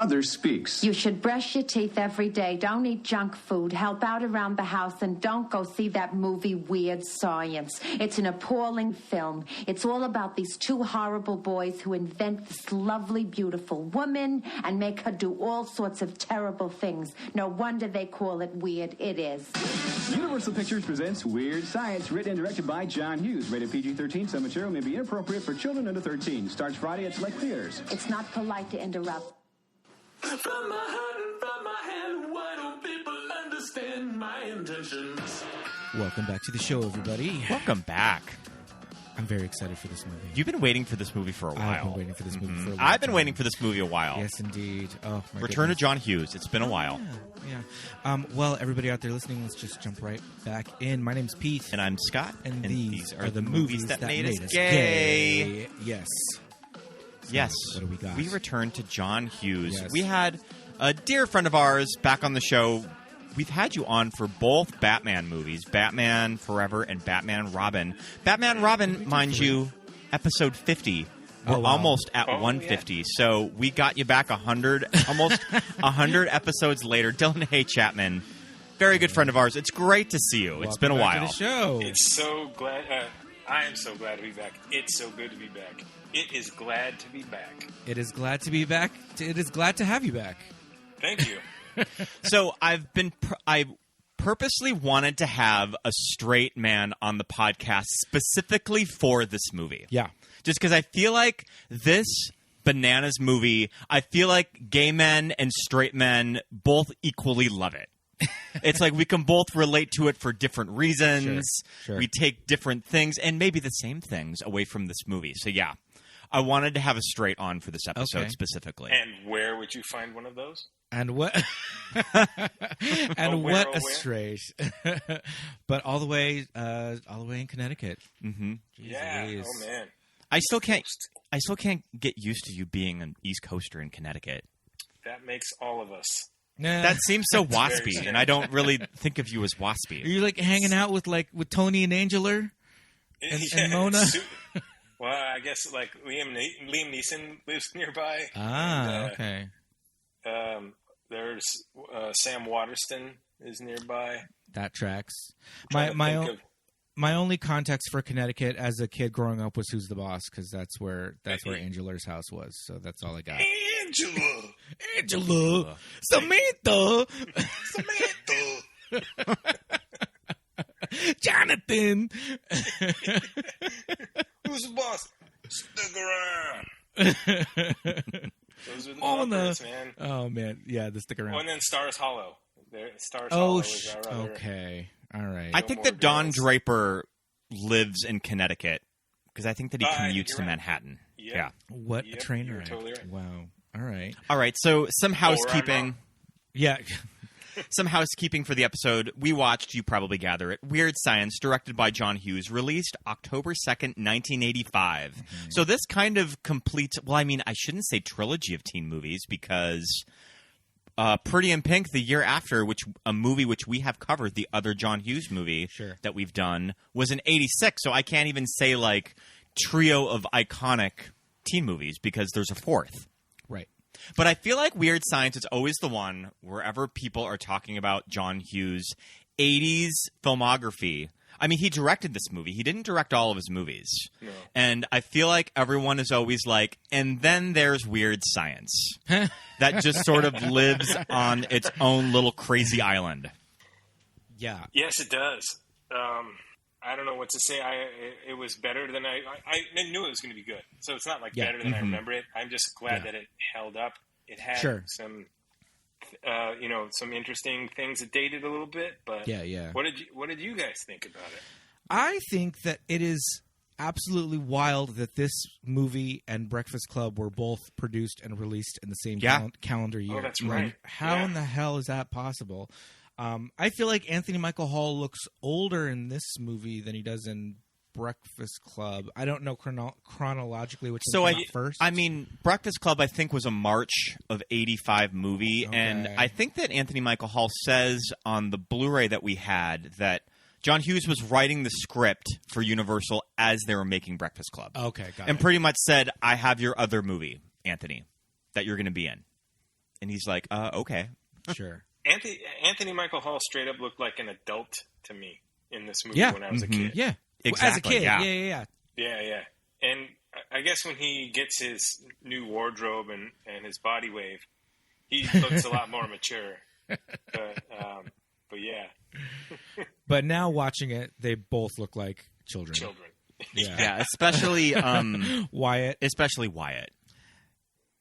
Mother speaks. You should brush your teeth every day. Don't eat junk food. Help out around the house. And don't go see that movie, Weird Science. It's an appalling film. It's all about these two horrible boys who invent this lovely, beautiful woman and make her do all sorts of terrible things. No wonder they call it weird. It is. Universal Pictures presents Weird Science, written and directed by John Hughes. Rated PG-13. Some material may be inappropriate for children under 13. Starts Friday at select theaters. It's not polite to interrupt. From my heart and from my hand, why don't people understand my intentions? Welcome back to the show, everybody. Welcome back. I'm very excited for this movie. You've been waiting for this movie for a while. I've been waiting for this movie for a while. I've been waiting for this movie a while. Yes, indeed. Oh, my Return goodness. to John Hughes. It's been a while. Yeah. Well, everybody out there listening, let's just jump right back in. My name's Pete. And I'm Scott. And these are the movies that made us gay. Yes. Yes. What do we got? We returned to John Hughes. Yes. We had a dear friend of ours back on the show. We've had you on for both Batman movies, Batman Forever and Batman Robin. Batman Robin, mind you, episode 50. We're almost at 150. Yeah. So we got you back almost 100 episodes later. Dylan Hay Chapman, very good friend of ours. It's great to see you. Welcome it's been a while. To the show. It's so glad. I am so glad to be back. It's so good to be back. It is glad to be back. It is glad to be back. It is glad to have you back. Thank you. So I purposely wanted to have a straight man on the podcast specifically for this movie. Yeah. Just because I feel like this bananas movie, I feel like gay men and straight men both equally love it. It's like we can both relate to it for different reasons. Sure. We take different things and maybe the same things away from this movie. So yeah, I wanted to have a straight on for this episode specifically. And where would you find one of those? And what? And what a straight! But all the way in Connecticut. Mm-hmm. Yeah. Oh man. I still can't get used to you being an East Coaster in Connecticut. That makes all of us. That seems so waspy, and I don't really think of you as waspy. Are you like hanging out with Tony and Angela and Mona? Well, I guess like Liam Neeson lives nearby. Okay. There's Sam Waterston is nearby. That tracks. My only context for Connecticut as a kid growing up was Who's the Boss, because that's where Angela's house was. So that's all I got. Angela, Samantha, Jonathan. Who's the boss? Stick around. Those are the Muppets, man. Oh man, yeah, the Stick Around. Oh, and then Stars Hollow. Hollow was our other. Okay. All right. I think that Don Draper lives in Connecticut because I think that he commutes to Manhattan. Yeah. What a train ride. Totally right. Wow. All right. All right. So some housekeeping. Yeah. Some housekeeping for the episode. We watched, you probably gather it, Weird Science, directed by John Hughes, released October 2nd, 1985. Mm-hmm. So this kind of completes, well, I mean, I shouldn't say trilogy of teen movies because Pretty in Pink, the year after, a movie which we have covered, the other John Hughes movie that we've done, was in 86. So I can't even say like trio of iconic teen movies because there's a fourth. Right. But I feel like Weird Science is always the one, wherever people are talking about John Hughes' 80s filmography. I mean, he directed this movie. He didn't direct all of his movies. No. And I feel like everyone is always like, and then there's Weird Science. That just sort of lives on its own little crazy island. Yeah. Yes, it does. I don't know what to say. It was better than I knew it was going to be good. So it's not like better than I remember it. I'm just glad that it held up. It had some, some interesting things that dated a little bit. But yeah. What did you guys think about it? I think that it is absolutely wild that this movie and Breakfast Club were both produced and released in the same calendar year. Oh, that's right. How in the hell is that possible? I feel like Anthony Michael Hall looks older in this movie than he does in Breakfast Club. I don't know chronologically which one came first. I mean, Breakfast Club, I think, was a March of 85 movie. Okay. And I think that Anthony Michael Hall says on the Blu-ray that we had that John Hughes was writing the script for Universal as they were making Breakfast Club. Okay, got it. And pretty much said, I have your other movie, Anthony, that you're going to be in. And he's like, okay. Sure. Anthony Michael Hall straight up looked like an adult to me in this movie when I was a kid. Yeah, exactly. As a kid, yeah. And I guess when he gets his new wardrobe and his body wave, he looks a lot more mature. But yeah. But now watching it, they both look like children. Yeah, especially Wyatt. Especially Wyatt.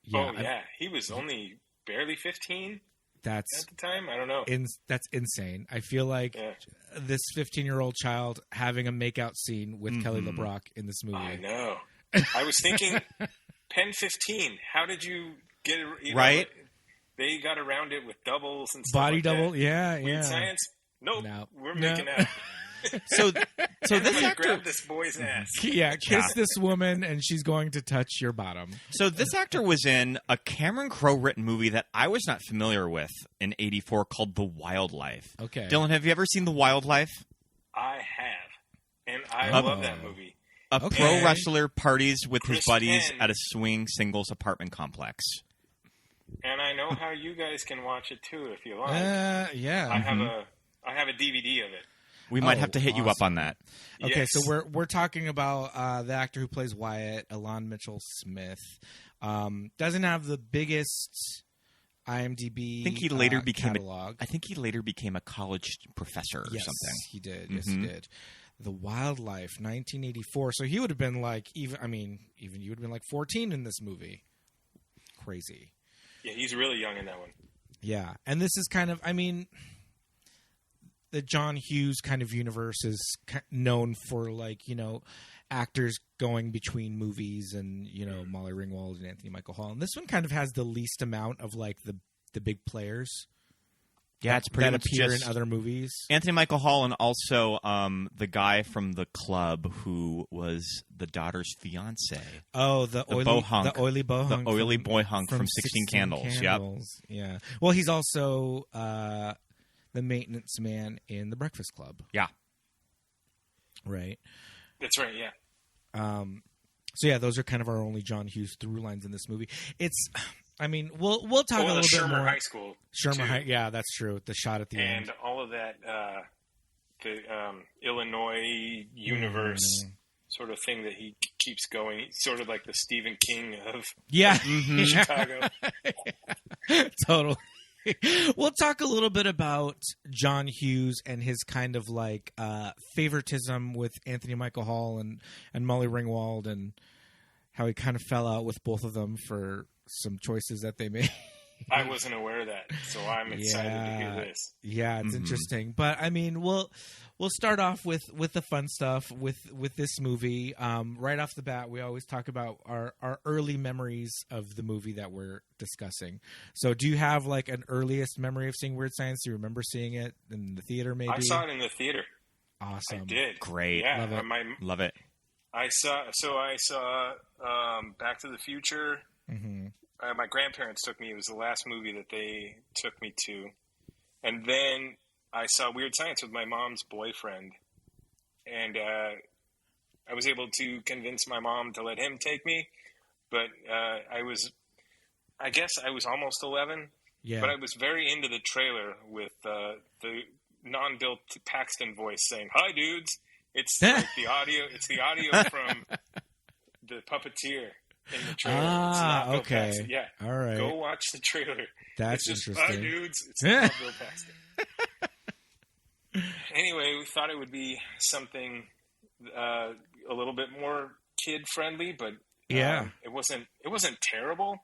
Yeah, he was only barely 15 at the time. I don't know. That's insane. I feel like this 15-year-old child having a makeout scene with Kelly LaBrock in this movie. I know. I was thinking, Pen 15. How did you get it? Right? They got around it with doubles and stuff. Body like double, that. Weird Science. Nope. We're making out. So this actor grab this boy's ass. Kiss this woman, and she's going to touch your bottom. So this actor was in a Cameron Crowe written movie that I was not familiar with in '84 called The Wildlife. Okay, Dylan, have you ever seen The Wildlife? I have, and I love that movie. A pro wrestler parties with his buddies at a swing singles apartment complex. And I know how you guys can watch it too if you like. Yeah, I have a DVD of it. We might have to hit you up on that. Okay, yes. so we're talking about the actor who plays Wyatt, Ilan Mitchell-Smith. Doesn't have the biggest IMDb. I think he later catalog. I think he later became a college professor or something. He did. Yes, he did. The Wildlife, 1984. So he would have been like even you would have been like 14 in this movie. Crazy. Yeah, he's really young in that one. Yeah, and this is kind of the John Hughes kind of universe is known for actors going between movies and Molly Ringwald and Anthony Michael Hall, and this one kind of has the least amount of the big players. Yeah, it's pretty much appear just in other movies. Anthony Michael Hall and also the guy from The Club who was the daughter's fiance. Oh, the oily boy hunk from 16 Candles. Yep. Yeah. Well, he's also the maintenance man in The Breakfast Club. Yeah. Right. That's right. Yeah. So yeah, those are kind of our only John Hughes through lines in this movie. We'll talk a little bit more. High School. Shermer High, yeah, that's true. The shot at the end, and all of that, the Illinois universe sort of thing that he keeps going, sort of like the Stephen King of Chicago. Totally. We'll talk a little bit about John Hughes and his kind of favoritism with Anthony Michael Hall and Molly Ringwald, and how he kind of fell out with both of them for some choices that they made. I wasn't aware of that, so I'm excited to hear this. Yeah, it's interesting. But we'll start off with the fun stuff with this movie. Right off the bat, we always talk about our early memories of the movie that we're discussing. So do you have an earliest memory of seeing Weird Science? Do you remember seeing it in the theater maybe? I saw it in the theater. Awesome. I did. Great. Yeah, Love it. Love it. I saw Back to the Future. Mm-hmm. My grandparents took me. It was the last movie that they took me to. And then I saw Weird Science with my mom's boyfriend. And I was able to convince my mom to let him take me. But I guess I was almost 11. Yeah. But I was very into the trailer with the non-Bill Paxton voice saying, "Hi, dudes." It's the audio. It's the audio from the Puppeteer in the trailer. It's not Bill Paxton. Yeah. All right. Go watch the trailer. That's it's just, interesting. "Hi, dudes." It's not Bill Paxton. Anyway, we thought it would be something a little bit more kid-friendly, but it wasn't terrible.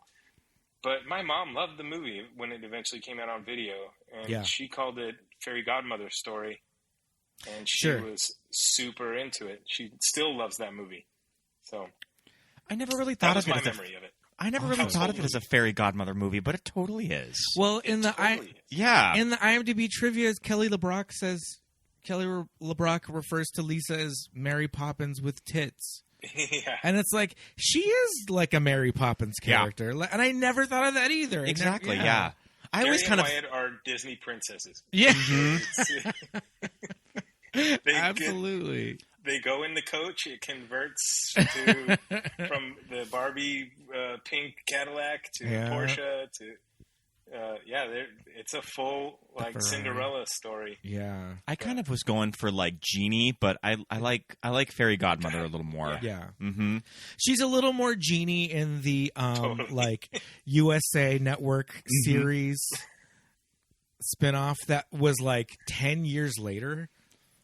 But my mom loved the movie when it eventually came out on video, and she called it Fairy Godmother Story, and she was super into it. She still loves that movie. So I never really thought of it. That was my memory of it. I never really thought of it as a fairy godmother movie, but it totally is. Well, in the IMDb trivia, Kelly LaBrock refers to Lisa as Mary Poppins with tits. Yeah. And it's like, she is like a Mary Poppins character. Yeah. And I never thought of that either. Exactly, I always kind of Wyatt are Disney princesses. Yeah. Absolutely. They go in the coach, it converts from the Barbie pink Cadillac to Porsche to it's a full like Cinderella story. Yeah, I kind of was going for like Genie, but I like Fairy Godmother a little more. Yeah. Mm-hmm. She's a little more Genie in the like USA Network series spinoff that was like 10 years later.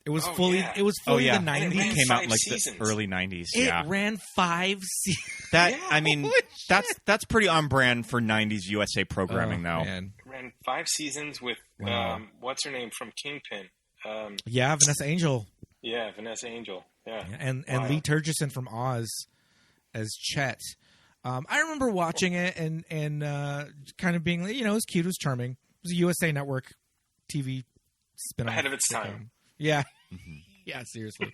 It was fully the 90s. It came out in like the early 90s. It ran 5 seasons. I mean, that's pretty on brand for 90s USA programming, though. Man. It ran 5 seasons with what's her name from Kingpin? Vanessa Angel. Yeah, Vanessa Angel. Yeah, and Lee Turgison from Oz as Chet. I remember watching it and kind of being, it was cute, it was charming. It was a USA Network TV spinoff. Ahead of its time. Yeah. Yeah, seriously.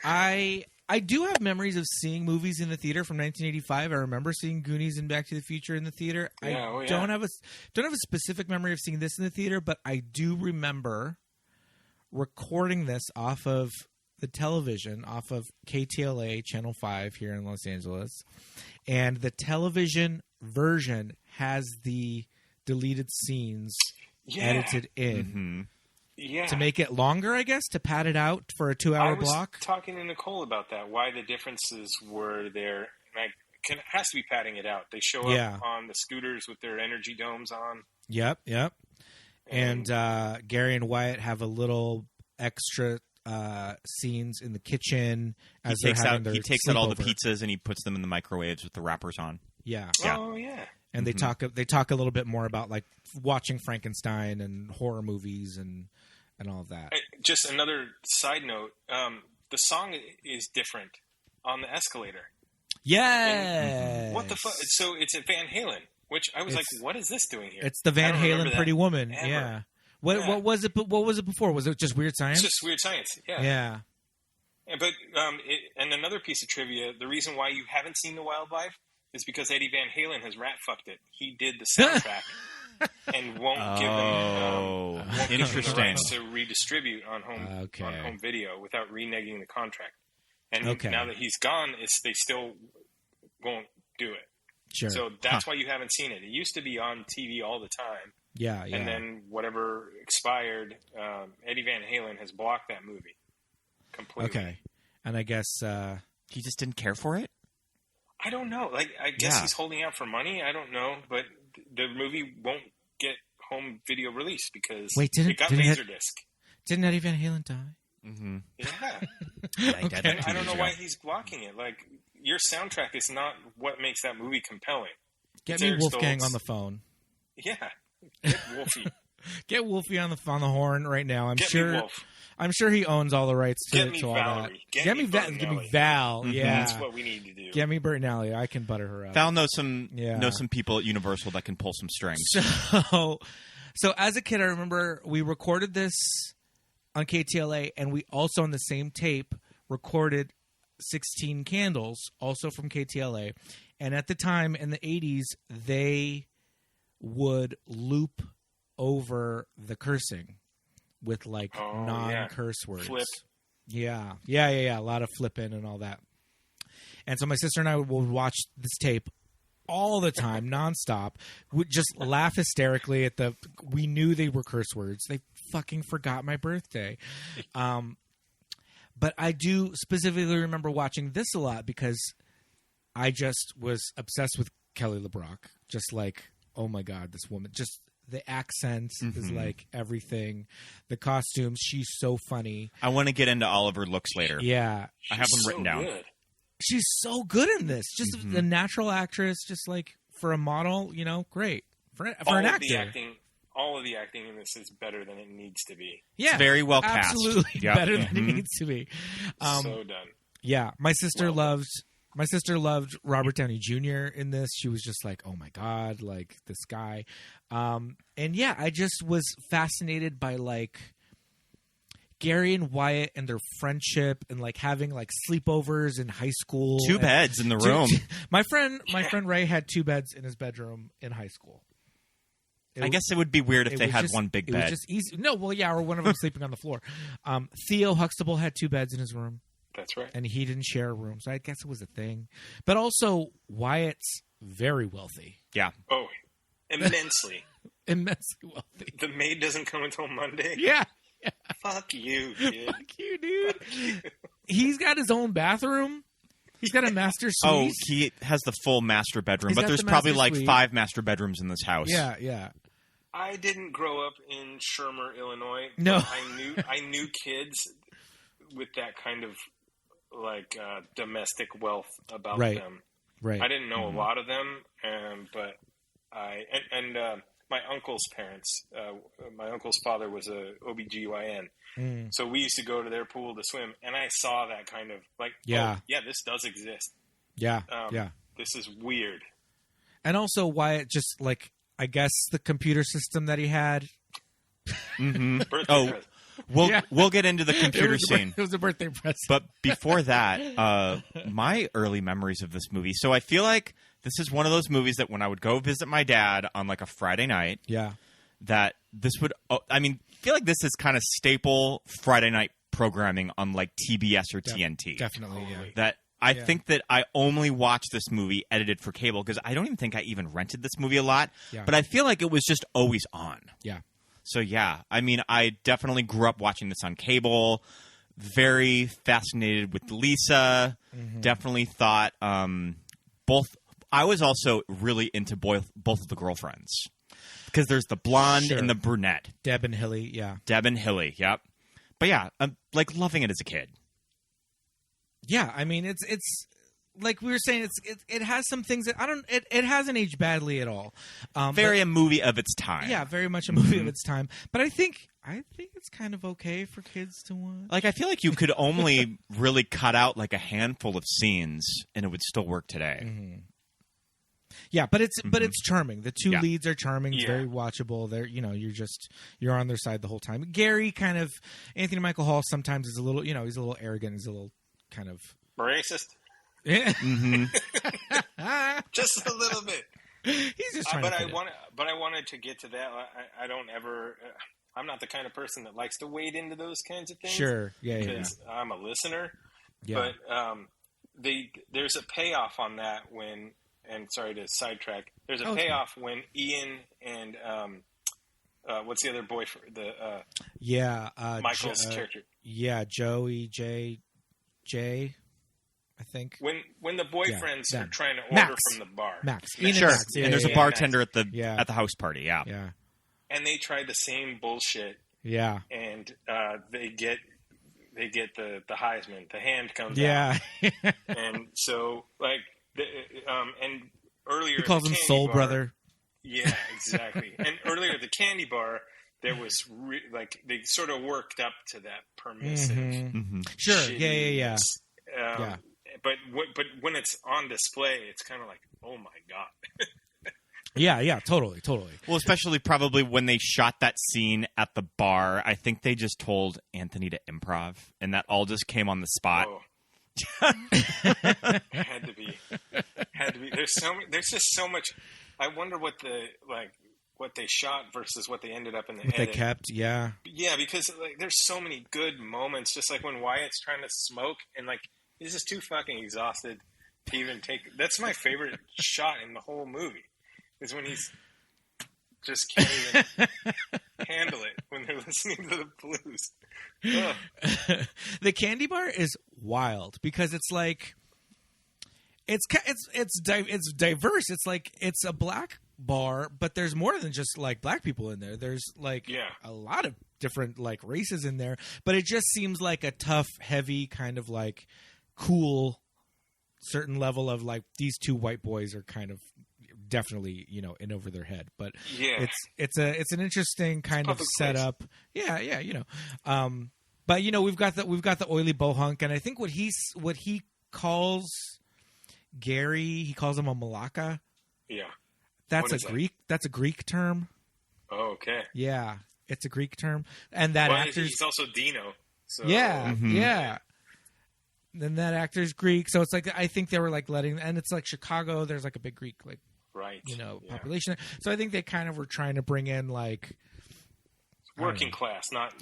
I do have memories of seeing movies in the theater from 1985. I remember seeing Goonies and Back to the Future in the theater. Don't have a specific memory of seeing this in the theater, but I do remember recording this off of the television, off of KTLA Channel 5 here in Los Angeles. And the television version has the deleted scenes edited in. Mm-hmm. Yeah. To make it longer, I guess, to pad it out for a 2-hour block. I was talking to Nicole about that, why the differences were there. And it has to be padding it out. They show up on the scooters with their energy domes on. Yep. And Gary and Wyatt have a little extra scenes in the kitchen as he they're having their He takes out all the pizzas and he puts them in the microwaves with the wrappers on. Yeah. Oh, yeah. And they talk a little bit more about like watching Frankenstein and horror movies and all of that. Just another side note, the song is different on the escalator. Yeah. What the fuck? So it's a Van Halen, which I was like, what is this doing here? It's the Van Halen Pretty Woman. Ever. Yeah. What was it? What was it before? Was it just Weird Science? It's just Weird Science. Yeah. Yeah. But and another piece of trivia: the reason why you haven't seen The Wild Life is because Eddie Van Halen has rat fucked it. He did the soundtrack and won't give them the rights to redistribute on home video without reneging the contract. And now that he's gone, they still won't do it. Sure. So that's why you haven't seen it. It used to be on TV all the time. Yeah. And then whatever expired, Eddie Van Halen has blocked that movie completely. Okay. And I guess he just didn't care for it? I don't know. Like, I guess he's holding out for money. I don't know. But the movie won't get home video release because it got Laserdisc. Didn't Eddie Van Halen die? Mm-hmm. Yeah. I don't know why he's blocking it. Like, your soundtrack is not what makes that movie compelling. Get me Wolfgang on the phone. Yeah. Get Wolfie. Get Wolfie on the horn right now. Get me Wolf. I'm sure he owns all the rights to all Valerie. that. Get me Val. Mm-hmm. Yeah, that's what we need to do. Get me Bertinelli. I can butter her up. Val knows some people at Universal that can pull some strings. So as a kid, I remember we recorded this on KTLA, and we also on the same tape recorded 16 Candles, also from KTLA. And at the time in the 80s, they would loop over the cursing with like non-curse words. Flip. Yeah. A lot of flipping and all that. And so my sister and I would watch this tape all the time, nonstop. Would just laugh hysterically at we knew they were curse words. They fucking forgot my birthday. But I do specifically remember watching this a lot because I just was obsessed with Kelly LaBrock. Just like, oh my God, this woman. Just the accent is like everything. The costumes, she's so funny. I want to get into all of her looks later. Yeah. I have them written down. Good. She's so good in this. Just the natural actress, just like for a model, great. For an actor. All of the acting in this is better than it needs to be. Yeah. It's very well cast. Absolutely better than it needs to be. So done. Yeah. My sister loved Robert Downey Jr. in this. She was just like, oh my God, like this guy. And yeah, I just was fascinated by like Gary and Wyatt and their friendship and like having like sleepovers in high school. Two beds in the room. My friend Ray had 2 beds in his bedroom in high school. I guess it would be weird if they had one big bed. It was just easy. No, well, yeah, or one of them sleeping on the floor. Theo Huxtable had 2 beds in his room. That's right. And he didn't share a room, so I guess it was a thing. But also, Wyatt's very wealthy. Yeah. Oh, Immensely. Immensely wealthy. The maid doesn't come until Monday? Yeah. Fuck you, kid. Fuck you, dude. He's got his own bathroom. He's got a master suite. Oh, he has the full master bedroom, but there's probably like suite. 5 master bedrooms in this house. Yeah. I didn't grow up in Shermer, Illinois. No. I knew kids with that kind of like domestic wealth about them. Right. I didn't know a lot of them, but my uncle's parents, my uncle's father was a OBGYN. So we used to go to their pool to swim, and I saw that kind of like, this does exist. Yeah, This is weird. And also why it just like, I guess the computer system that he had. Mm-hmm. We'll get into the computer scene. It was a birthday present. But before that, my early memories of this movie. So I feel like this is one of those movies that when I would go visit my dad on like a Friday night, that this would, I feel like this is kind of staple Friday night programming on like TBS or TNT. Definitely, yeah. That I think that I only watched this movie edited for cable because I don't even think I even rented this movie a lot. Yeah. But I feel like it was just always on. Yeah. So, yeah, I definitely grew up watching this on cable. Very fascinated with Lisa. Mm-hmm. Definitely thought both. I was also really into both of the girlfriends because there's the blonde and the brunette. Deb and Hilly, yeah. Yep. But yeah, I'm like loving it as a kid. Yeah, it's like we were saying, it has some things that it hasn't aged badly at all. A movie of its time. Yeah, very much a movie of its time. But I think it's kind of okay for kids to watch. Like I feel like you could only really cut out like a handful of scenes and it would still work today. Mm-hmm. Yeah, but it's charming. The two leads are charming. It's very watchable. They're you're on their side the whole time. Gary Anthony Michael Hall sometimes is a little he's a little arrogant. He's a little kind of racist. Yeah. Mm-hmm. Just a little bit. He's just trying I wanted to get to that. I don't ever. I'm not the kind of person that likes to wade into those kinds of things. Sure. Yeah. Because I'm a listener. Yeah. But there's a payoff on that when. And sorry to sidetrack. There's a payoff when Ian and what's the other boyfriend? Michael's character. Yeah, Joey J. I think. When the boyfriends are trying to order from the bar, Max. Sure. Max. Yeah, and there's a bartender at the house party. Yeah. Yeah. And they tried the same bullshit. Yeah. And they get the Heisman. The hand comes out. Yeah. And so like. And earlier, he calls him Soul Brother. Yeah, exactly. And earlier at the candy bar, there was they sort of worked up to that permissive. Mm-hmm. Sure. Yeah. But when it's on display, it's kind of like, oh my god. Yeah, totally. Well, especially probably when they shot that scene at the bar, I think they just told Anthony to improv, and that all just came on the spot. Oh. Had to be. There's just so much. I wonder what they shot versus what they ended up in the edit. They kept, yeah, because there's so many good moments. Just like when Wyatt's trying to smoke and like he's just too fucking exhausted to even take. That's my favorite shot in the whole movie. Is when he's just can't even handle it when they're listening to the blues. The candy bar is wild because it's like it's diverse. It's like it's a black bar, but there's more than just like black people in there. There's like a lot of different like races in there, but it just seems like a tough, heavy kind of like cool certain level of like these two white boys are kind of definitely in over their head, but it's an interesting kind of setup. Yeah. But we've got the oily bohunk, and I think what he calls Gary, he calls him a Malacca. Yeah, that's a Greek term. Oh, okay. Yeah, it's a Greek term, and that he's also Dino. So. Yeah, yeah. Then that actor's Greek, so it's like I think they were like and it's like Chicago. There's like a big Greek population. So I think they kind of were trying to bring in like working class, not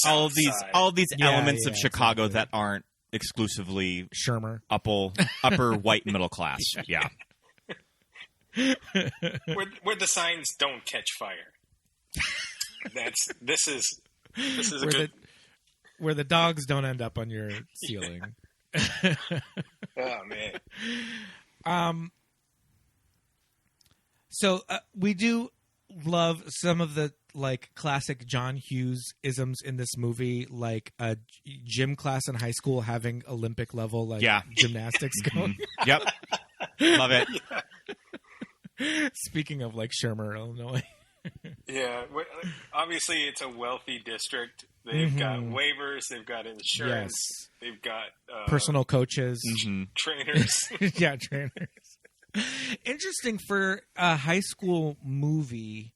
all of these elements of Chicago that aren't exclusively Shermer upper white middle class. Yeah. where the signs don't catch fire. This is a good where the dogs don't end up on your ceiling. Oh man. So we do love some of the like classic John Hughes isms in this movie, like a gym class in high school having Olympic level gymnastics going. Yep, love it. Yeah. Speaking of like Shermer, Illinois. Yeah, obviously it's a wealthy district. They've got waivers, they've got insurance, they've got personal coaches, trainers. Yeah, trainers. Interesting for a high school movie.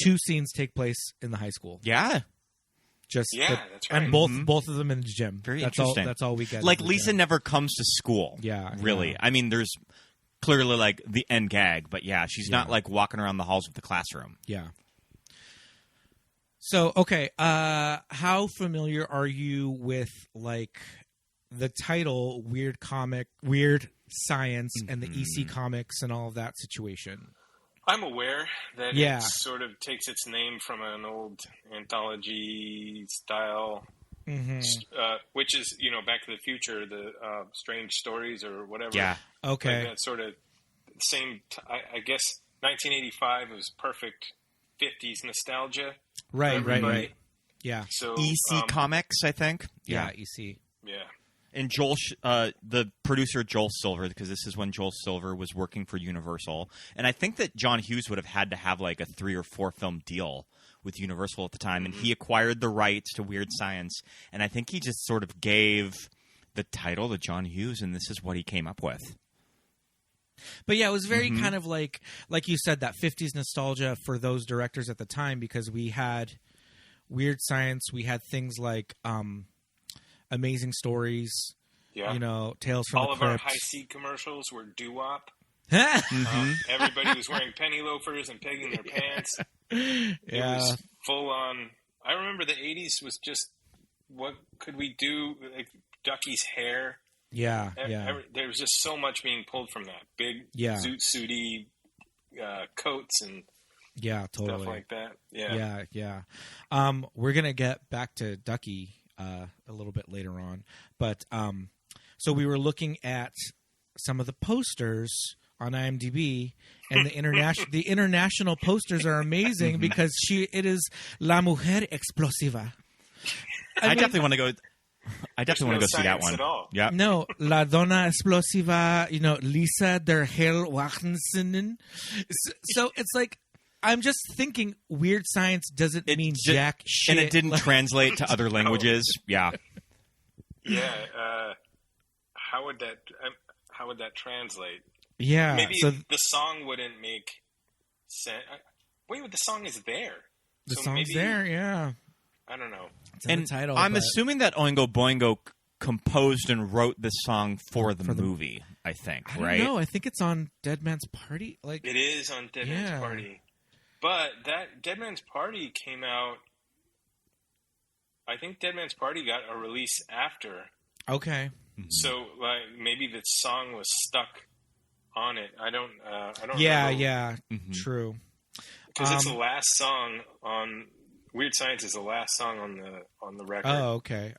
2 scenes take place in the high school. Yeah. That's right. And both of them in the gym. Very interesting. That's all we get. Like Lisa never comes to school. Yeah. Really. Yeah. I mean, there's clearly like the end gag, but she's not like walking around the halls of the classroom. Yeah. So, okay, how familiar are you with like the title Weird Science and the EC Comics and all of that situation? I'm aware that it sort of takes its name from an old anthology style, which is, Back to the Future, the Strange Stories or whatever. Yeah, okay. Like that sort of same, I guess 1985 was perfect 50s nostalgia. Right. Yeah. So EC Comics, I think. Yeah, EC. Yeah. And Joel, the producer Joel Silver, because this is when Joel Silver was working for Universal, and I think that John Hughes would have had to have like a 3 or 4 film deal with Universal at the time, and he acquired the rights to Weird Science, and I think he just sort of gave the title to John Hughes, and this is what he came up with. But yeah, it was very kind of like you said, that 50s nostalgia for those directors at the time, because we had Weird Science, we had things like Amazing Stories, Tales from all the of Crypt. our high C commercials were doo-wop. Everybody was wearing penny loafers and pegging their pants. It was full on. I remember the 80s was just, what could we do? Like Ducky's hair. Yeah. There was just so much being pulled from that. Big zoot suity coats and totally. stuff like that. Yeah. We're going to get back to Ducky a little bit later on. But so we were looking at some of the posters on IMDb, and the international posters are amazing because it is La Mujer Explosiva. I definitely want to go. I definitely want to go see that one. Yeah. No, La Donna Explosiva, Lisa der Hell Wachensinen. So it's like, I'm just thinking Weird Science doesn't mean jack shit. And it didn't translate to other languages. Yeah. Yeah. How would that translate? Yeah. Maybe the song wouldn't make sense. Wait, the song is there. The song's there, yeah. I don't know. It's in the title, I'm assuming that Oingo Boingo composed and wrote this song for the movie, I think, right? No, I think it's on Dead Man's Party. Like it is on Dead Man's Party. But that Dead Man's Party came out, I think Dead Man's Party got a release after. Okay. So like maybe the song was stuck on it. I don't remember. Yeah. True. Because it's the last song on Weird Science is the last song on the record. Oh, okay.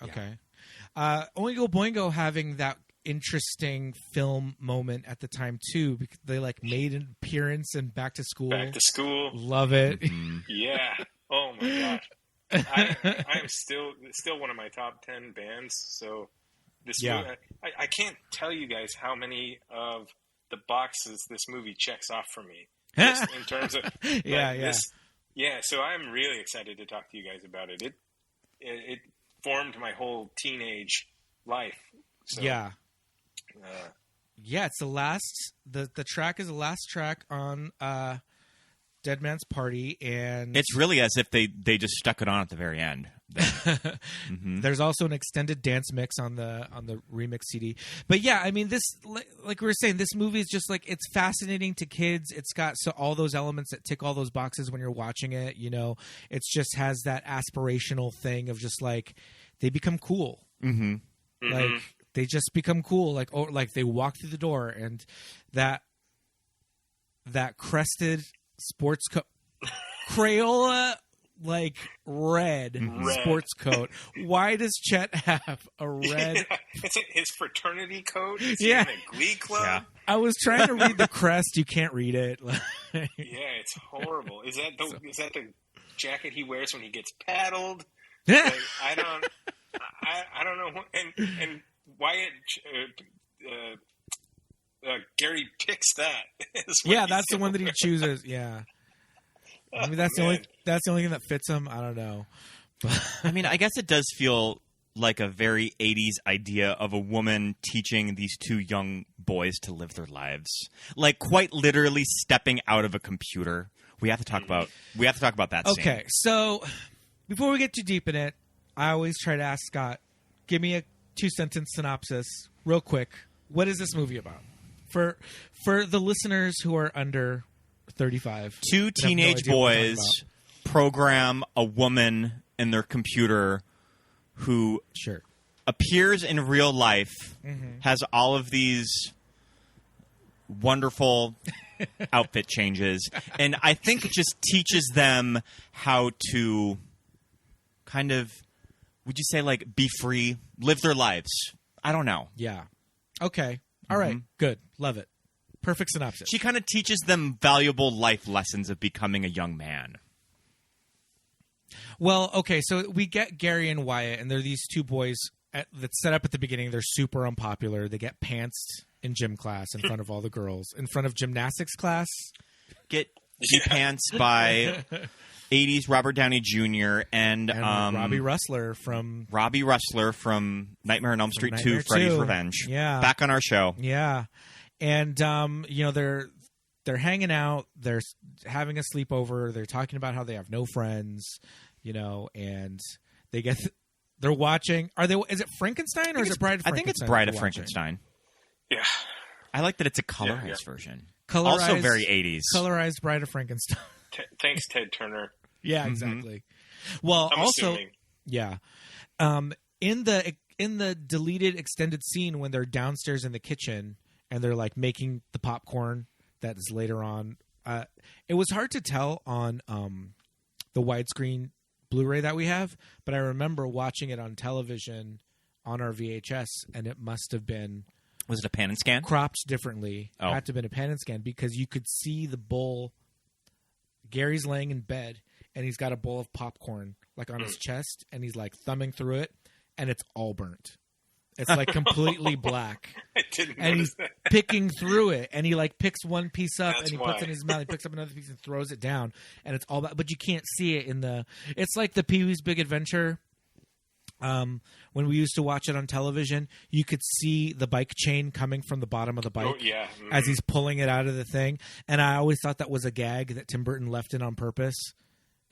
Oingo Boingo having that interesting film moment at the time too, because they like made an appearance in Back to School. Love it. Yeah. Oh my gosh. I am still one of my top 10 bands. So this movie, I can't tell you guys how many of the boxes this movie checks off for me. Just in terms of so I'm really excited to talk to you guys about it. It formed my whole teenage life. So, it's the last. The track is the last track on Dead Man's Party, and it's really as if they just stuck it on at the very end. There's also an extended dance mix on the remix CD. But yeah, I mean, this, like we were saying, this movie is just like, it's fascinating to kids. It's got all those elements that tick all those boxes when you're watching it. It just has that aspirational thing of just like they become cool. Like they just become cool. Like they walk through the door, and that that crested sports coat, Crayola like red sports coat. Why does Chet have a red? Yeah, it's his fraternity coat. Is yeah, he in a glee club. Yeah. I was trying to read the crest. You can't read it. Yeah, it's horrible. Is that the jacket he wears when he gets paddled? Like, I don't know. And Wyatt. Gary picks that. Yeah, that's the one that he chooses. Yeah, I mean that's the only thing that fits him. I don't know. I mean, I guess it does feel like a very 80s idea of a woman teaching these two young boys to live their lives, like quite literally stepping out of a computer. We have to talk about that scene. Okay, so before we get too deep in it, I always try to ask Scott, give me a 2-sentence synopsis, real quick. What is this movie about? For the listeners who are under 35. Two teenage boys program a woman in their computer who appears in real life, has all of these wonderful outfit changes, and I think it just teaches them how to kind of, would you say, like, be free, live their lives. I don't know. Yeah. Okay. All right. Good. Love it. Perfect synopsis. She kind of teaches them valuable life lessons of becoming a young man. Well, okay, so we get Gary and Wyatt, and they're these two boys that set up at the beginning. They're super unpopular. They get pantsed in gym class in front of all the girls, in front of gymnastics class. Get pantsed by 80s Robert Downey Jr. and Robbie Rusler from Nightmare on Elm Street 2, Freddy's Revenge. Yeah. Back on our show. Yeah. And, they're hanging out. They're having a sleepover. They're talking about how they have no friends, and they're watching. Is it Frankenstein or is it Bride of Frankenstein? I think it's Bride of Frankenstein. Yeah. I like that it's a colorized version. Also very 80s. Colorized Bride of Frankenstein. Thanks, Ted Turner. Yeah, exactly. Well, I'm assuming. Yeah. In the deleted extended scene when they're downstairs in the kitchen and they're like making the popcorn that is later on, it was hard to tell on the widescreen Blu-ray that we have, but I remember watching it on television on our VHS, and it must have been... Was it a pan and scan? Cropped differently. Oh. It had to have been a pan and scan because you could see the bowl. Gary's laying in bed, and he's got a bowl of popcorn like on his chest, and he's like thumbing through it, and it's all burnt. It's like completely black. I didn't and notice he's that. picking through it, and he like picks one piece up, That's and he why. puts it in his mouth. He picks up another piece and throws it down, and it's all but you can't see it in the. It's like the Pee-wee's Big Adventure. When we used to watch it on television, you could see the bike chain coming from the bottom of the bike as he's pulling it out of the thing. And I always thought that was a gag that Tim Burton left in on purpose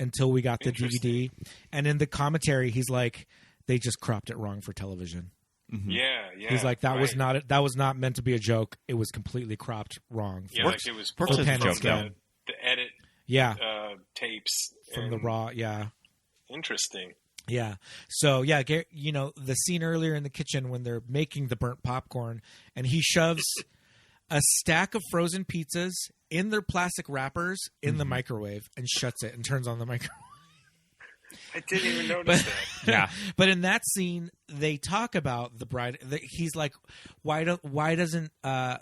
until we got the DVD. And in the commentary, he's like, they just cropped it wrong for television. Mm-hmm. Yeah. He's like, that was not meant to be a joke. It was completely cropped wrong. Yeah, like it was from the edit tapes. From the raw, yeah. Interesting. Yeah. So, yeah, the scene earlier in the kitchen when they're making the burnt popcorn, and he shoves a stack of frozen pizzas in their plastic wrappers in the microwave and shuts it and turns on the microwave. I didn't even notice that. Yeah. But in that scene, they talk about the bride. He's like, why doesn't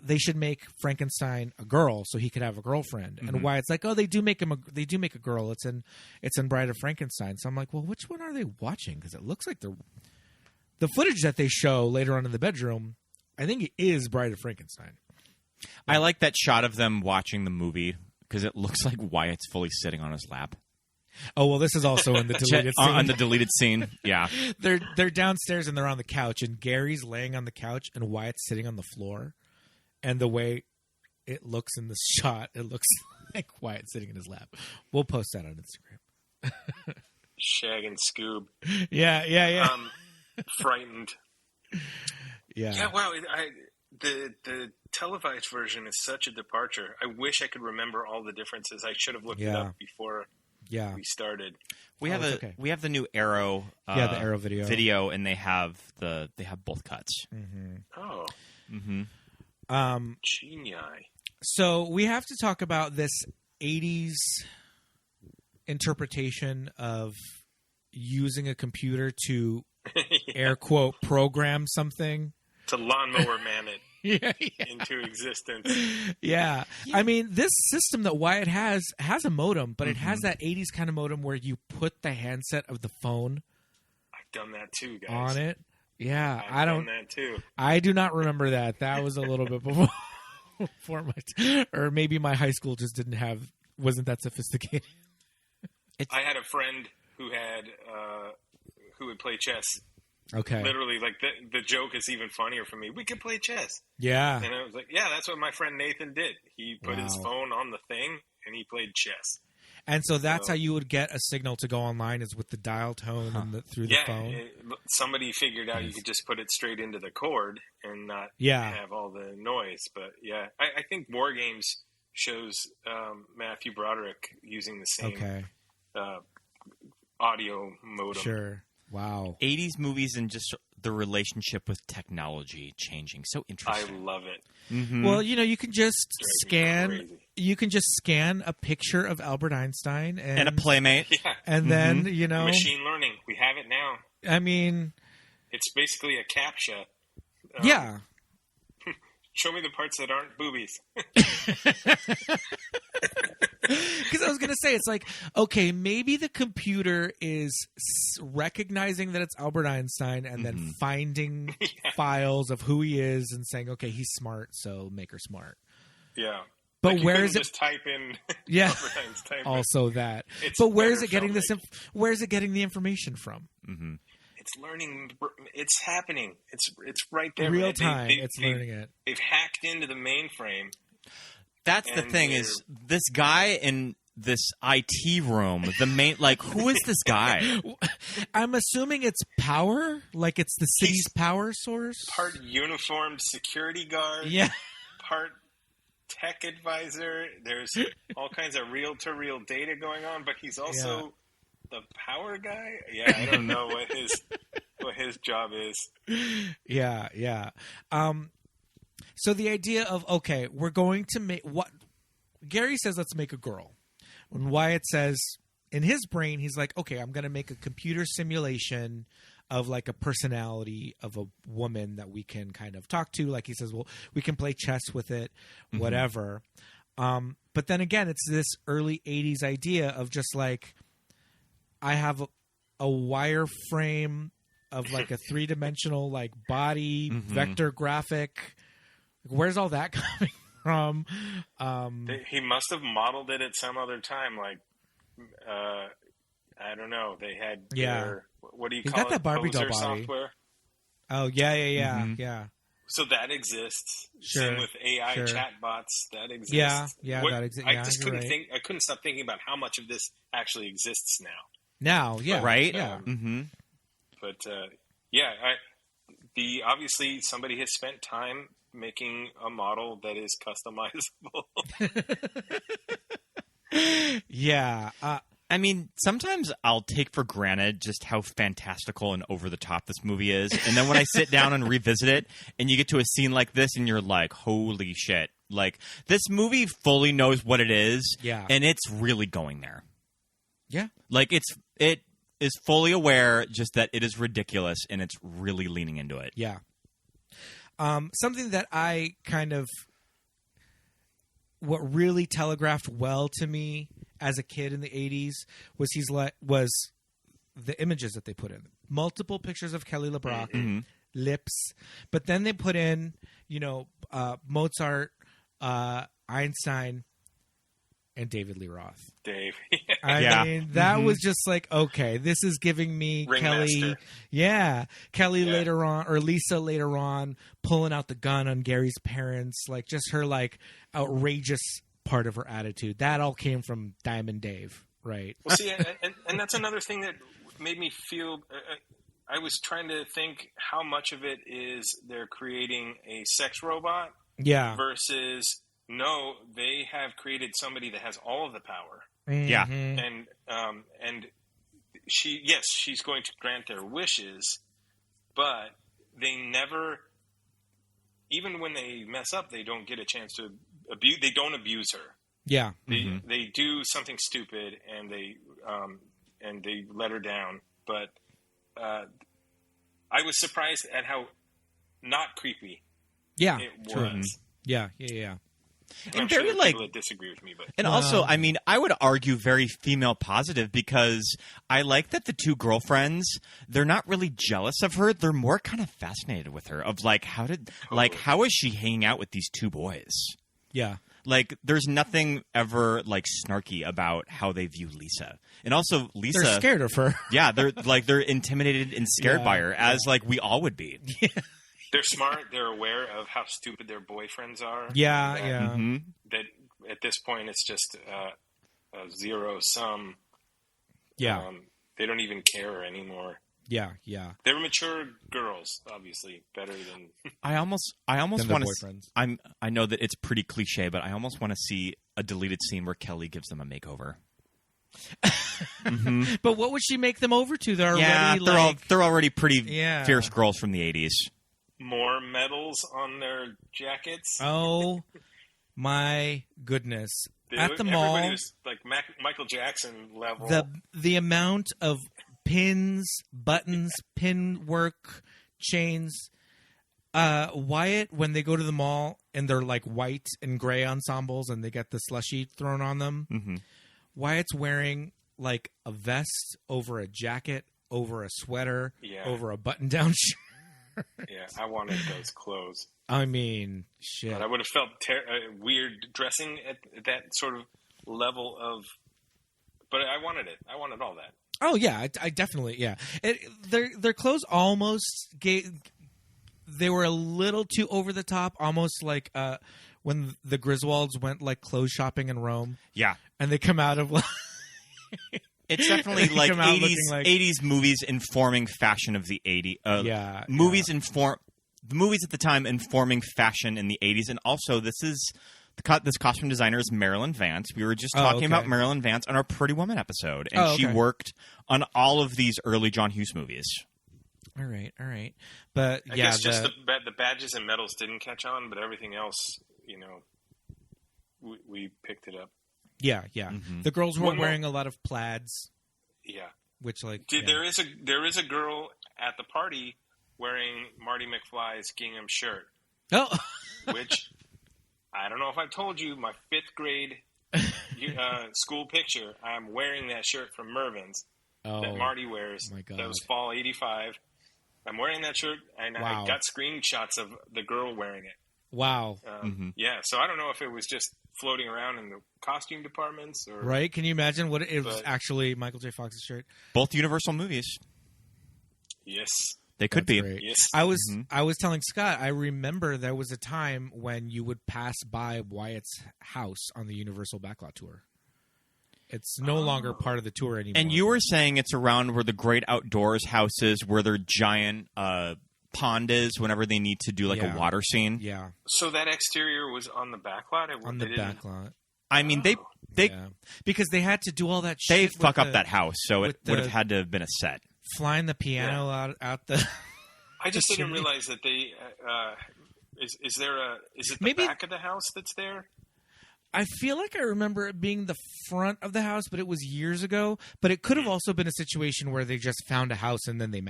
they should make Frankenstein a girl so he could have a girlfriend? Mm-hmm. And why it's like, oh, they do make a girl. It's in Bride of Frankenstein. So I'm like, well, which one are they watching? Because it looks like the footage that they show later on in the bedroom, I think it is Bride of Frankenstein. I like that shot of them watching the movie because it looks like Wyatt's fully sitting on his lap. Oh, well, this is also in the deleted scene. On the deleted scene, yeah. They're downstairs and they're on the couch, and Gary's laying on the couch and Wyatt's sitting on the floor. And the way it looks in the shot, it looks like Wyatt sitting in his lap. We'll post that on Instagram. Shag and Scoob. Yeah. Frightened. Yeah. Yeah, wow. The televised version is such a departure. I wish I could remember all the differences. I should have looked it up before we started. We have the new Arrow. The Arrow video, and they have both cuts. Mm-hmm. Oh. Mm-hmm. Genius. So we have to talk about this 80s interpretation of using a computer to air quote program something. To lawnmower man it yeah. into existence. Yeah. I mean, this system that Wyatt has a modem, but it has that 80s kind of modem where you put the handset of the phone I've done that too, guys. on it. Yeah. I've done that too. I do not remember that. That was a little bit before or maybe my high school just wasn't that sophisticated. I had a friend who would play chess. Okay. Literally, like the joke is even funnier for me. We could play chess. Yeah. And I was like, yeah, that's what my friend Nathan did. He put his phone on the thing and he played chess. And so that's how you would get a signal to go online, is with the dial tone and through the phone. Somebody figured out you could just put it straight into the cord and not have all the noise. But yeah, I think War Games shows Matthew Broderick using the same audio modem. Sure. Wow. 80s movies and just the relationship with technology changing. So interesting. I love it. Mm-hmm. Well, you can just scan a picture of Albert Einstein and a Playmate. Yeah. And then, machine learning. We have it now. I mean, it's basically a CAPTCHA. Yeah. Show me the parts that aren't boobies. Because I was going to say, it's like, okay, maybe the computer is recognizing that it's Albert Einstein and then finding files of who he is and saying, okay, he's smart, so make her smart. Yeah. But like where is it? Just type in Albert Einstein. Also that. But where is it getting this? Where is it getting the information from? Mm-hmm. It's learning. It's happening. It's right there. Real time. It's learning it. They've hacked into the mainframe. That's the thing, is this guy in this IT room, who is this guy? I'm assuming it's power, like it's the city's power source. Part uniformed security guard. Yeah. Part tech advisor. There's all kinds of reel-to-reel data going on, but he's also the power guy. Yeah, I don't know what his job is. Yeah. So the idea of, okay, we're going to make what Gary says, let's make a girl. When Wyatt says in his brain, he's like, okay, I'm going to make a computer simulation of like a personality of a woman that we can kind of talk to. Like he says, well, we can play chess with it, whatever. But then again, it's this early 80s idea of just like, I have a wireframe of like a 3-dimensional like body vector graphic. Where's all that coming from? He must have modeled it at some other time. Like, I don't know. They had their, what do you call it? He's got that Barbie doll body. Software. Oh, yeah. So that exists. Sure. Same with AI chatbots. That exists. Yeah, that exists. I just couldn't think. I couldn't stop thinking about how much of this actually exists now. Now, yeah, right. Yeah. But obviously somebody has spent time making a model that is customizable. Yeah. I mean, sometimes I'll take for granted just how fantastical and over the top this movie is. And then when I sit down and revisit it and you get to a scene like this and you're like, holy shit. Like, this movie fully knows what it is. Yeah. And it's really going there. Yeah. Like, it is fully aware just that it is ridiculous and it's really leaning into it. Yeah. Something that I kind of, what really telegraphed well to me as a kid in the 80s was the images that they put in. Multiple pictures of Kelly LaBrock, lips, but then they put in, Mozart, Einstein, and David Lee Roth. Dave. I mean, that was just like, okay, this is giving me Ringmaster. Kelly later on, or Lisa later on, pulling out the gun on Gary's parents, like just her like outrageous part of her attitude. That all came from Diamond Dave, right? Well, see, and that's another thing that made me feel. I was trying to think how much of it is they're creating a sex robot, versus no, they have created somebody that has all of the power. Yeah. And she's going to grant their wishes, but they never, even when they mess up, they don't get a chance to They don't abuse her. Yeah. They do something stupid and they let her down. But I was surprised at how not creepy it was. True. Yeah. And very sure people that disagree with me, but and also, I mean, I would argue very female positive because I like that the two girlfriends, they're not really jealous of her; they're more kind of fascinated with her. Of like, how is she hanging out with these two boys? Yeah, like there's nothing ever like snarky about how they view Lisa, and also Lisa, they're scared of her. Yeah, they're intimidated and scared by her, as like we all would be. Yeah. They're smart. They're aware of how stupid their boyfriends are. Yeah. That at this point it's just a zero sum. Yeah. They don't even care anymore. Yeah. They're mature girls, obviously, better than. I almost want to. I know that it's pretty cliche, but I almost want to see a deleted scene where Kelly gives them a makeover. But what would she make them over to? They're already they're already pretty fierce girls from the 80s. More medals on their jackets. Oh my goodness! At the mall, everybody was like Michael Jackson level. The amount of pins, buttons, pin work, chains. Wyatt, when they go to the mall and they're like white and gray ensembles and they get the slushy thrown on them, Wyatt's wearing like a vest over a jacket, over a sweater, over a button-down shirt. Yeah, I wanted those clothes. I mean, shit. But I would have felt weird dressing at that sort of level of. But I wanted it. I wanted all that. Oh yeah, I definitely their clothes almost they were a little too over the top, almost like when the Griswolds went like clothes shopping in Rome. Yeah, and they come out of. It's definitely like 80s movies informing fashion of the 80s. Movies the movies at the time informing fashion in the 80s. And also, this costume designer is Marilyn Vance. We were just talking about Marilyn Vance on our Pretty Woman episode. And she worked on all of these early John Hughes movies. All right. But I guess just the badges and medals didn't catch on, but everything else, we picked it up. Yeah. The girls were wearing a lot of plaids. Yeah. Which there is a girl at the party wearing Marty McFly's gingham shirt. Oh. Which I don't know if I've told you, my 5th grade school picture, I'm wearing that shirt from Mervyn's that Marty wears. Oh my God. That was fall 85. I'm wearing that shirt and I got screenshots of the girl wearing it. Wow. Yeah, so I don't know if it was just floating around in the costume departments or right. Can you imagine what it was actually Michael J. Fox's shirt? Both Universal movies. Yes. They could be. Great. Yes. I was telling Scott, I remember there was a time when you would pass by Wyatt's house on the Universal Backlot tour. It's no longer part of the tour anymore. And you were saying it's around where the Great Outdoors house is, where their giant pond is whenever they need to do like a water scene. Yeah. So that exterior was on the backlot? On the backlot. I mean, they because they had to do all that shit. They fuck up that house, so it would have had to have been a set. Flying the piano out the... I just didn't realize that they... is it the back of the house that's there? I feel like I remember it being the front of the house, but it was years ago. But it could have also been a situation where they just found a house and then they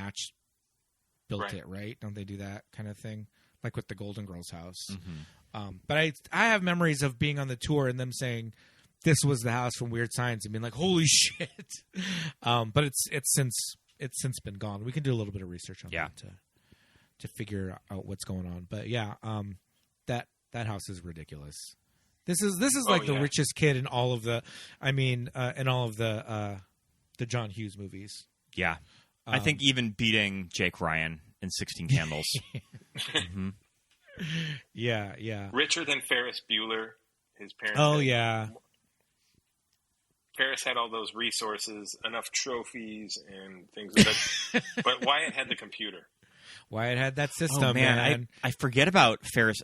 built it, right? Don't they do that kind of thing? Like with the Golden Girls house. But I have memories of being on the tour and them saying, this was the house from Weird Science, and being like, holy shit. But it's since been gone. We can do a little bit of research on that to figure out what's going on. But yeah, that house is ridiculous. This is like the richest kid in all of the the John Hughes movies. Yeah. I think even beating Jake Ryan in 16 Candles. Yeah. Richer than Ferris Bueller, his parents. Oh, yeah. Ferris had all those resources, enough trophies and things. But Wyatt had the computer. Wyatt had that system, oh, man. I forget about Ferris.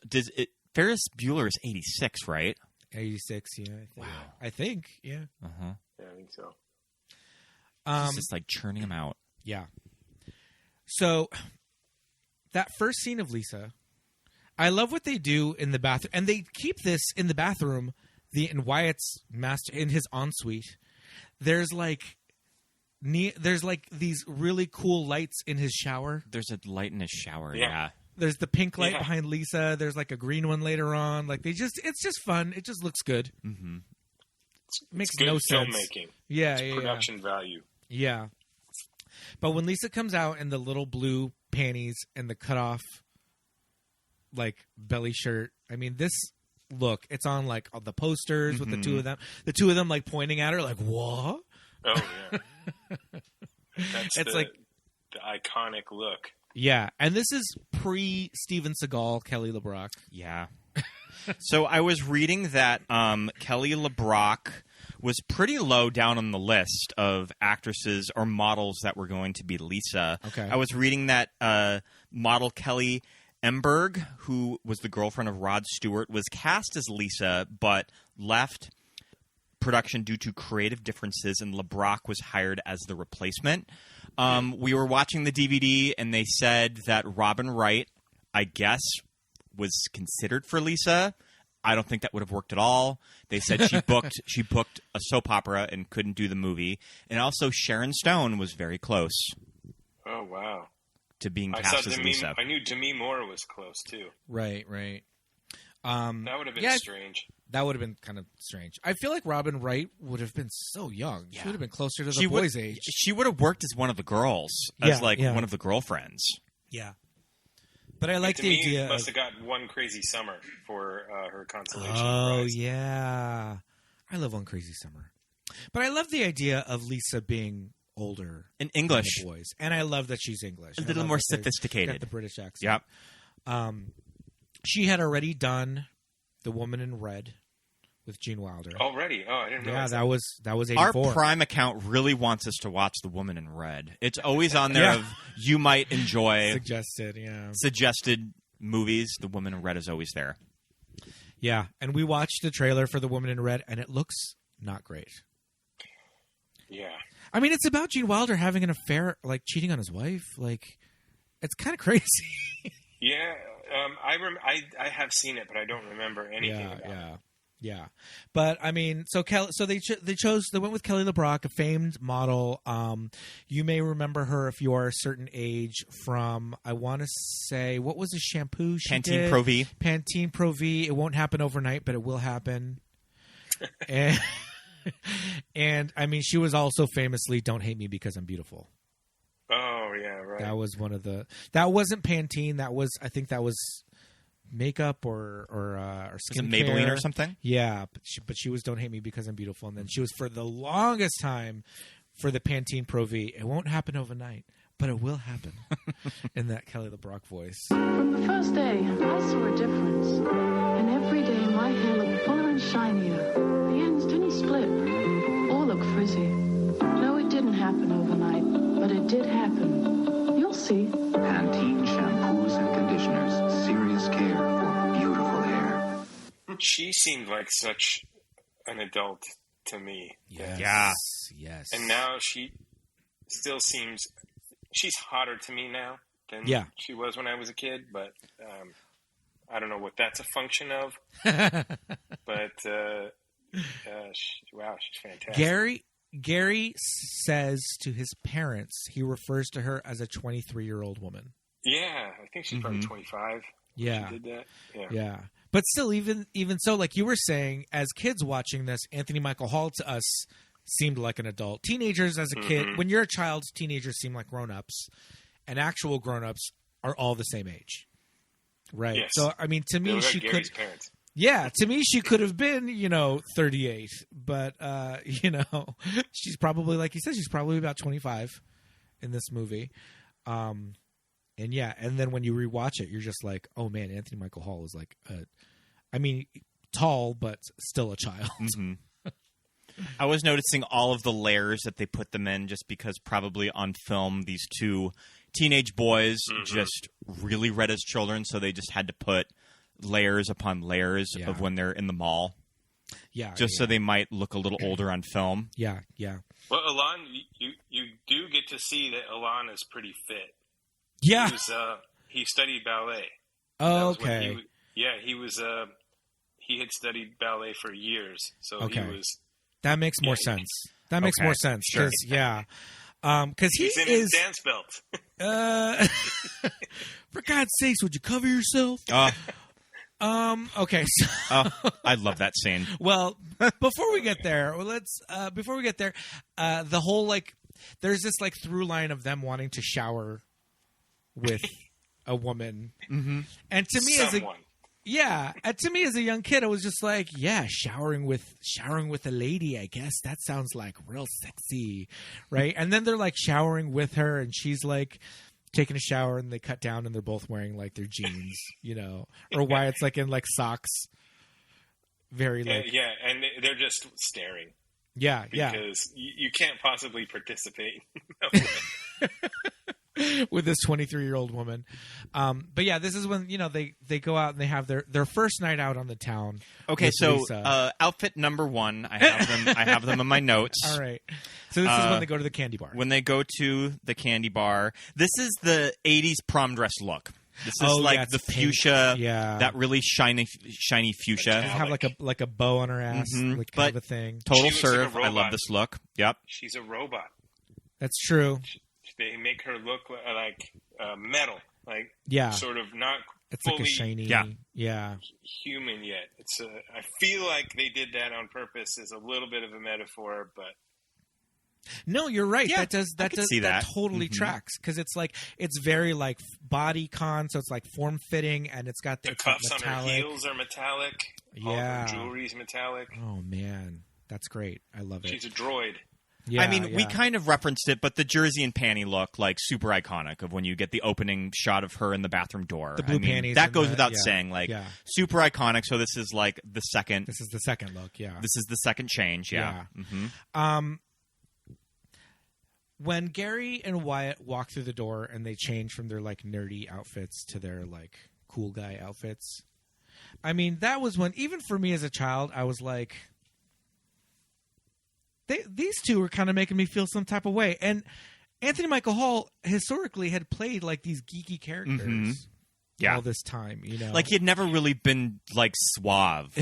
Ferris Bueller is 86, right? 86, yeah. Wow. I think, yeah. Yeah, I think so. It's just like churning them out. Yeah. So that first scene of Lisa, I love what they do in the bathroom, and they keep this in the bathroom. In Wyatt's in his ensuite, there's like these really cool lights in his shower. There's a light in his shower. Yeah. There's the pink light behind Lisa. There's like a green one later on. Like it's just fun. It just looks good. Mm-hmm. Makes good no sense. Filmmaking. Yeah, it's production value. Yeah. But when Lisa comes out in the little blue panties and the cutoff like belly shirt, I mean this look, it's on like the posters with the two of them like pointing at her like, what? Oh yeah. It's like the iconic look. Yeah, and this is pre Steven Seagal, Kelly LaBrock. Yeah. So I was reading that Kelly LaBrock was pretty low down on the list of actresses or models that were going to be Lisa. Okay. I was reading that model Kelly Emberg, who was the girlfriend of Rod Stewart, was cast as Lisa, but left production due to creative differences, and LaBrock was hired as the replacement. We were watching the DVD, and they said that Robin Wright, I guess, was considered for Lisa. I don't think that would have worked at all. They said she booked a soap opera and couldn't do the movie. And also Sharon Stone was very close. Oh, wow. To being cast as Lisa. I knew Demi Moore was close, too. Right. That would have been strange. That would have been kind of strange. I feel like Robin Wright would have been so young. Yeah. She would have been closer to the boys' age. She would have worked as one of the girls, as one of the girlfriends. Yeah. But I like the idea. Must have got One Crazy Summer for her consolation prize. Oh, yeah. I love One Crazy Summer. But I love the idea of Lisa being older. In English. Than the boys. And I love that she's English. A little more sophisticated. Got the British accent. Yep. She had already done The Woman in Red with Gene Wilder. Already? Oh, I didn't know. Yeah, that was 84. Our Prime account really wants us to watch The Woman in Red. It's always on there of you might enjoy suggested movies. The Woman in Red is always there. Yeah, and we watched the trailer for The Woman in Red, and it looks not great. Yeah. I mean, it's about Gene Wilder having an affair, like cheating on his wife. Like, it's kind of crazy. Yeah, I have seen it, but I don't remember anything about it. Yeah. But I mean, so they went with Kelly LaBrock, a famed model. You may remember her if you are a certain age from, I want to say, what was the shampoo she Pantene did? Pro V. Pantene Pro V. It won't happen overnight, but it will happen. And I mean, she was also famously "Don't Hate Me Because I'm Beautiful." Oh yeah, right. That was one of the. That wasn't Pantene. I think that was makeup or skincare. Maybelline or something. Yeah, but she was "Don't Hate Me Because I'm Beautiful," and then she was for the longest time for the Pantene Pro V. It won't happen overnight, but it will happen. In that Kelly LaBrock voice. From the first day, I saw a difference. And every day my hair looked fuller and shinier. The ends didn't split or look frizzy. No, it didn't happen overnight, but it did happen. You'll see. Pantene shampoos and conditioners. Serious care for beautiful hair. She seemed like such an adult to me. Yes. And now she still seems... She's hotter to me now than she was when I was a kid, but I don't know what that's a function of. But wow, she's fantastic. Gary says to his parents, he refers to her as a 23-year-old woman. Yeah, I think she's probably 25. Yeah, she did that. Yeah. But still, even so, like you were saying, as kids watching this, Anthony Michael Hall to us seemed like an adult. Teenagers as a kid, when you're a child, teenagers seem like grown-ups, and actual grown-ups are all the same age. Right? Yes. So, I mean, to me, she Gary's could... parents. Yeah, to me, she could have been, 38. But, she's probably, like you said, she's probably about 25 in this movie. And then when you rewatch it, you're just like, oh, man, Anthony Michael Hall is like, tall, but still a child. Mm-hmm. I was noticing all of the layers that they put them in just because probably on film these two teenage boys just really read as children, so they just had to put layers upon layers of when they're in the mall. Yeah. Just so they might look a little older on film. Yeah. Well, Ilan, you do get to see that Ilan is pretty fit. Yeah. He studied ballet. Oh, okay. He was. He had studied ballet for years, so okay. he was. That makes more sense. That makes more sense. Sure. Because he's in his dance belt. For God's sakes, would you cover yourself? Okay. So, I love that scene. Well, before we get there, the whole like, there's this like through line of them wanting to shower with a woman, and to me to me as a young kid, I was just like, yeah, showering with a lady. I guess that sounds like real sexy, right? And then they're like showering with her, and she's like taking a shower, and they cut down, and they're both wearing like their jeans, or Wyatt's like in like socks, very like and they're just staring. Yeah, because you can't possibly participate. With this 23-year-old woman. But yeah, this is when, they go out and they have their first night out on the town. Okay, so outfit number 1, I have them in my notes. All right. So this is when they go to the candy bar. When they go to the candy bar. This is the 80s prom dress look. This is the fuchsia, that really shiny fuchsia. Have like a bow on her ass, like kind of a thing. Total serve. I love this look. Yep. She's a robot. That's true. They make her look like metal, like sort of not it's fully like a shiny, human yet. It's I feel like they did that on purpose as a little bit of a metaphor, but no, you're right. Yeah, that totally tracks because it's very like body con, so it's like form fitting, and it's got the cuffs on her heels are metallic. Yeah, all her jewelry's metallic. Oh man, that's great. I love it. She's a droid. Yeah, I mean, we kind of referenced it, but the jersey and panty look, like, super iconic of when you get the opening shot of her in the bathroom door. The blue panties. That goes without saying, like, super iconic. So this is, like, the second. This is the second look, yeah. This is the second change, When Gary and Wyatt walk through the door and they change from their, like, nerdy outfits to their, like, cool guy outfits, I mean, that was when, even for me as a child, I was like... These two were kind of making me feel some type of way. And Anthony Michael Hall historically had played like these geeky characters all this time, Like he had never really been like suave.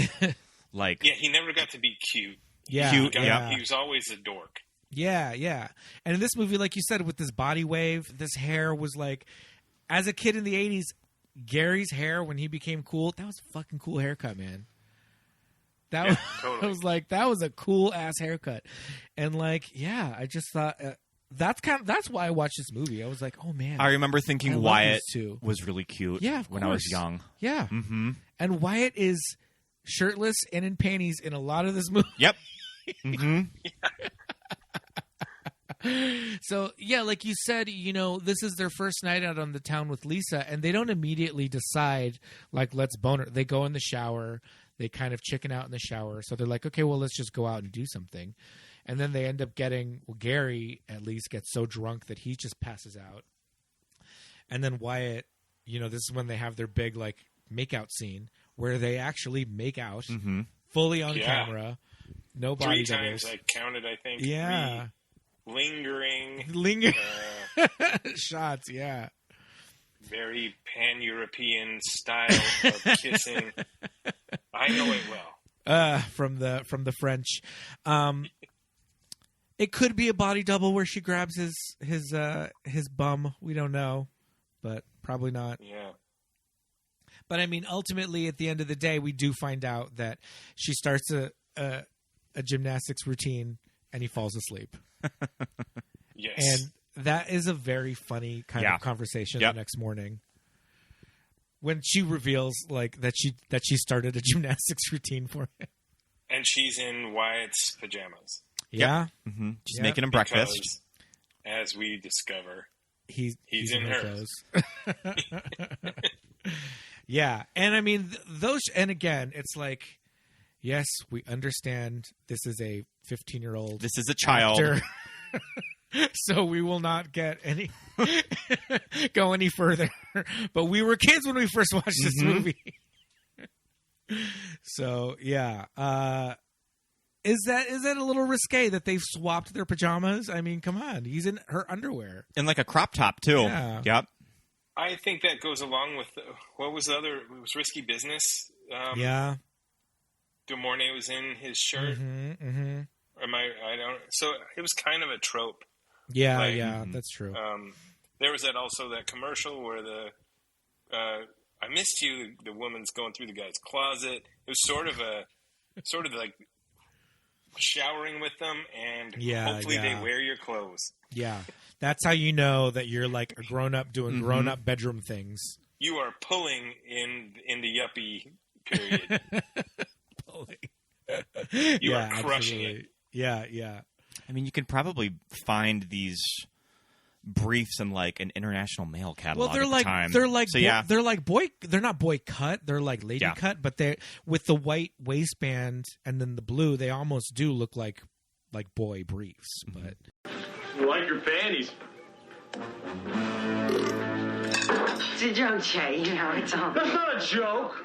Like he never got to be cute. Yeah. He was always a dork. Yeah. And in this movie, like you said, with this body wave, this hair was like, as a kid in the 80s, Gary's hair when he became cool, that was a fucking cool haircut, man. Totally. I was like, that was a cool ass haircut, and like, I just thought that's why I watched this movie. I was like, oh man, I remember thinking Wyatt was really cute. Yeah, when I was young. Yeah, and Wyatt is shirtless and in panties in a lot of this movie. Yep. So yeah, like you said, this is their first night out on the town with Lisa, and they don't immediately decide like let's bone her. They go in the shower. They kind of chicken out in the shower. So they're like, okay, well, let's just go out and do something. And then they end up Gary at least gets so drunk that he just passes out. And then Wyatt, this is when they have their big like makeout scene where they actually make out fully on camera. No body 3 doubles. times I counted, I think. Yeah. 3 lingering shots, yeah. Very pan-European style of kissing. I know it well. From the French. It could be a body double where she grabs his bum. We don't know, but probably not. Yeah. But I mean, ultimately, at the end of the day, we do find out that she starts a gymnastics routine and he falls asleep. Yes. And that is a very funny kind of conversation the next morning when she reveals like that she started a gymnastics routine for him. And she's in Wyatt's pajamas. Yeah. Mm-hmm. She's making him breakfast. Because, as we discover, he's in hers. Yeah. And I mean, and again, it's like, yes, we understand this is a 15-year-old. This is a child. So we will not get go any further. But we were kids when we first watched this movie. So yeah. Is that a little risque that they've swapped their pajamas? I mean, come on. He's in her underwear. And like a crop top too. Yeah. Yep. I think that goes along with what was the other? It was Risky Business. Yeah. DeMornay was in his shirt. I don't. So it was kind of a trope. Yeah, that's true. There was that commercial where I missed you. The woman's going through the guy's closet. It was sort of like showering with them, and hopefully they wear your clothes. Yeah, that's how you know that you're like a grown up doing grown up bedroom things. You are pulling in the yuppie period. You are crushing it. Yeah. I mean, you could probably find these briefs in like an international mail catalog. Well, they're not boy cut. They're like lady cut, but they with the white waistband and then the blue, they almost do look like boy briefs. But you like your panties? It's a joke, Jay. It's all. That's not a joke.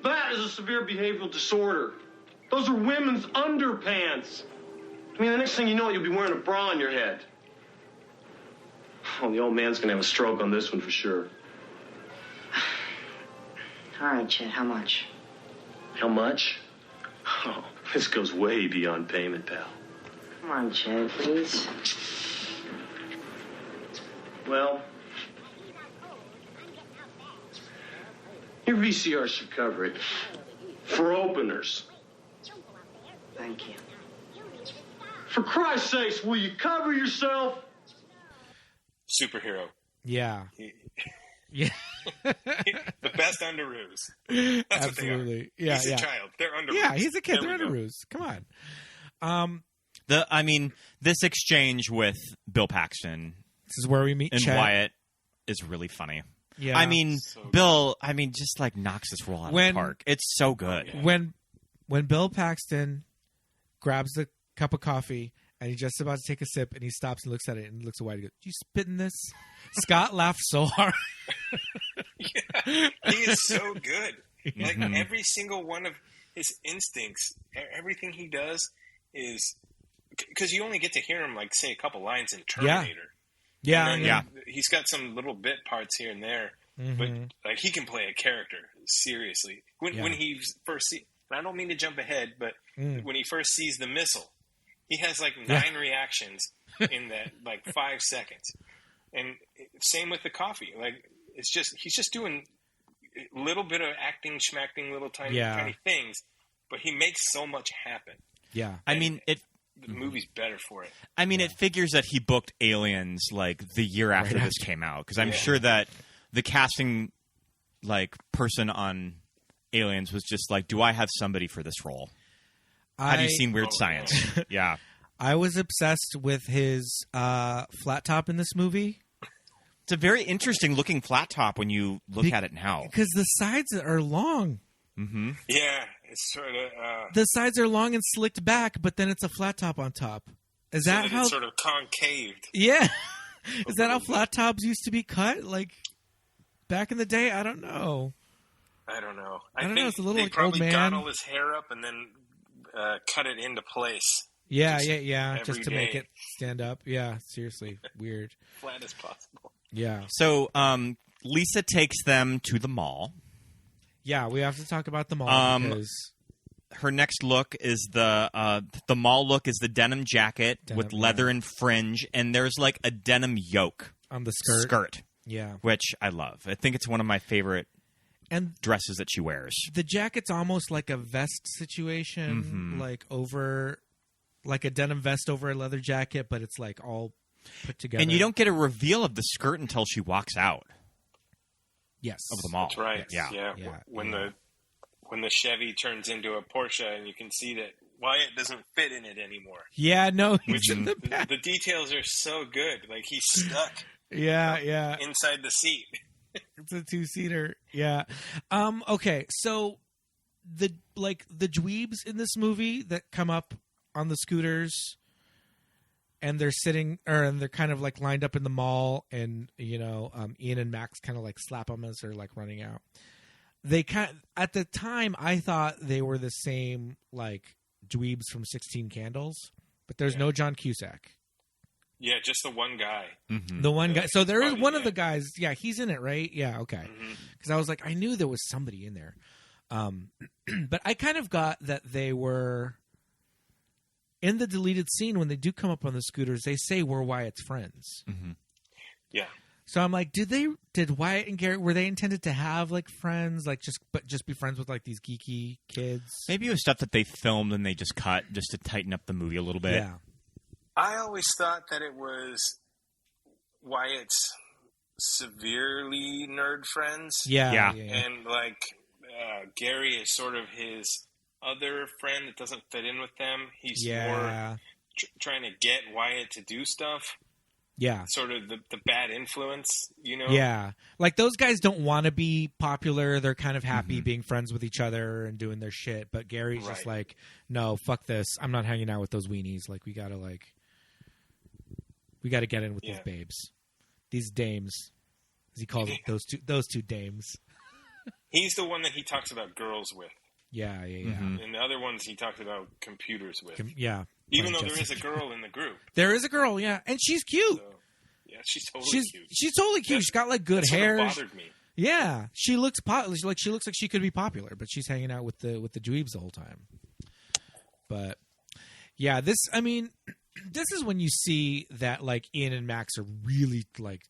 That is a severe behavioral disorder. Those are women's underpants. I mean, the next thing you know, you'll be wearing a bra on your head. Oh, the old man's going to have a stroke on this one for sure. All right, Chet, how much? How much? Oh, this goes way beyond payment, pal. Come on, Chet, please. Well, your VCR should cover it. For openers. Thank you. For Christ's sakes, will you cover yourself? Superhero. Yeah. Yeah. The best underoos. That's absolutely. What they are. He's a child. They're underoos. Yeah, he's a kid. They're underoos. Come on. This exchange with Bill Paxton. This is where we meet and Chet. Wyatt is really funny. Yeah. I mean, so Bill, just like knocks this role out of the park. It's so good. When Bill Paxton grabs the cup of coffee and he's just about to take a sip and he stops and looks at it and looks at Wyatt and goes, "You spit in this?" Scott laughed so hard. Yeah, he is so good. Like every single one of his instincts, everything he does is because you only get to hear him like say a couple lines in Terminator. Yeah. He's got some little bit parts here and there, but like he can play a character seriously. When he first I don't mean to jump ahead, but when he first sees the missile, he has like 9 reactions in that like 5 seconds. And same with the coffee. Like he's just doing a little bit of acting, schmacting, little tiny things, but he makes so much happen. Yeah. The movie's better for it. It figures that he booked Aliens like the year after this came out because I'm sure that the casting like person on Aliens was just like, do I have somebody for this role? Have you seen Weird Science? Yeah. I was obsessed with his flat top in this movie. It's a very interesting looking flat top when you look at it now. Because the sides are long. Mm-hmm. Yeah, it's sort of... the sides are long and slicked back, but then it's a flat top on top. Is that how... It's sort of concaved. Yeah. Is that how flat tops used to be cut? Like, back in the day? I don't know. I don't know. I don't know. It's a little they like probably old man. got all his hair up and then cut it into place. Yeah. Just to day. make it stand up. Yeah, seriously. Weird. Flat as possible. Yeah. So Lisa takes them to the mall. Yeah, we have to talk about the mall because her next look is the mall look is the denim jacket with leather and fringe, and there's like a denim yoke on the skirt. Yeah, which I love. I think it's one of my favorite dresses that she wears. The jacket's almost like a vest situation, like over, like a denim vest over a leather jacket, but it's like all put together. And you don't get a reveal of the skirt until she walks out. Yes, of the mall. That's right. Yeah. When the Chevy turns into a Porsche, and you can see that Wyatt doesn't fit in it anymore. Yeah, no, which the details are so good. Like he's stuck. Yeah. Inside the seat. It's a 2-seater. Yeah. Okay. So the dweebs in this movie that come up on the scooters. And they're and they're kind of like lined up in the mall, and Ian and Max kind of like slap them as they're like running out. At the time, I thought they were the same like dweebs from 16 Candles, but there's no John Cusack Yeah, just the one guy. Mm-hmm. The one guy. So there is one of the guys. Yeah, he's in it, right? Yeah, okay. Because I was like, I knew there was somebody in there. But I kind of got that they were in the deleted scene when they do come up on the scooters. They say we're Wyatt's friends. Mm-hmm. Yeah. So I'm like, did Wyatt and Gary, were they intended to have like friends, like just be friends with like these geeky kids? Maybe it was stuff that they filmed and they just cut just to tighten up the movie a little bit. Yeah. I always thought that it was Wyatt's severely nerd friends. Yeah. And like Gary is sort of his other friend that doesn't fit in with them. He's more trying to get Wyatt to do stuff. Yeah. Sort of the bad influence, you know? Yeah. Like those guys don't want to be popular. They're kind of happy being friends with each other and doing their shit. But Gary's just like, no, fuck this. I'm not hanging out with those weenies. Like we gotta get in with these babes. These dames. As he calls it, those two dames. He's the one that he talks about girls with. Yeah. And the other ones he talks about computers with. Even though there is a girl in the group. There is a girl, yeah. And she's cute. So, yeah, she's totally cute. She's totally cute. She's got like good hair. That bothered me. Yeah. She looks she looks like she could be popular, but she's hanging out with the dweebs the whole time. But yeah, this is when you see that like Ian and Max are really like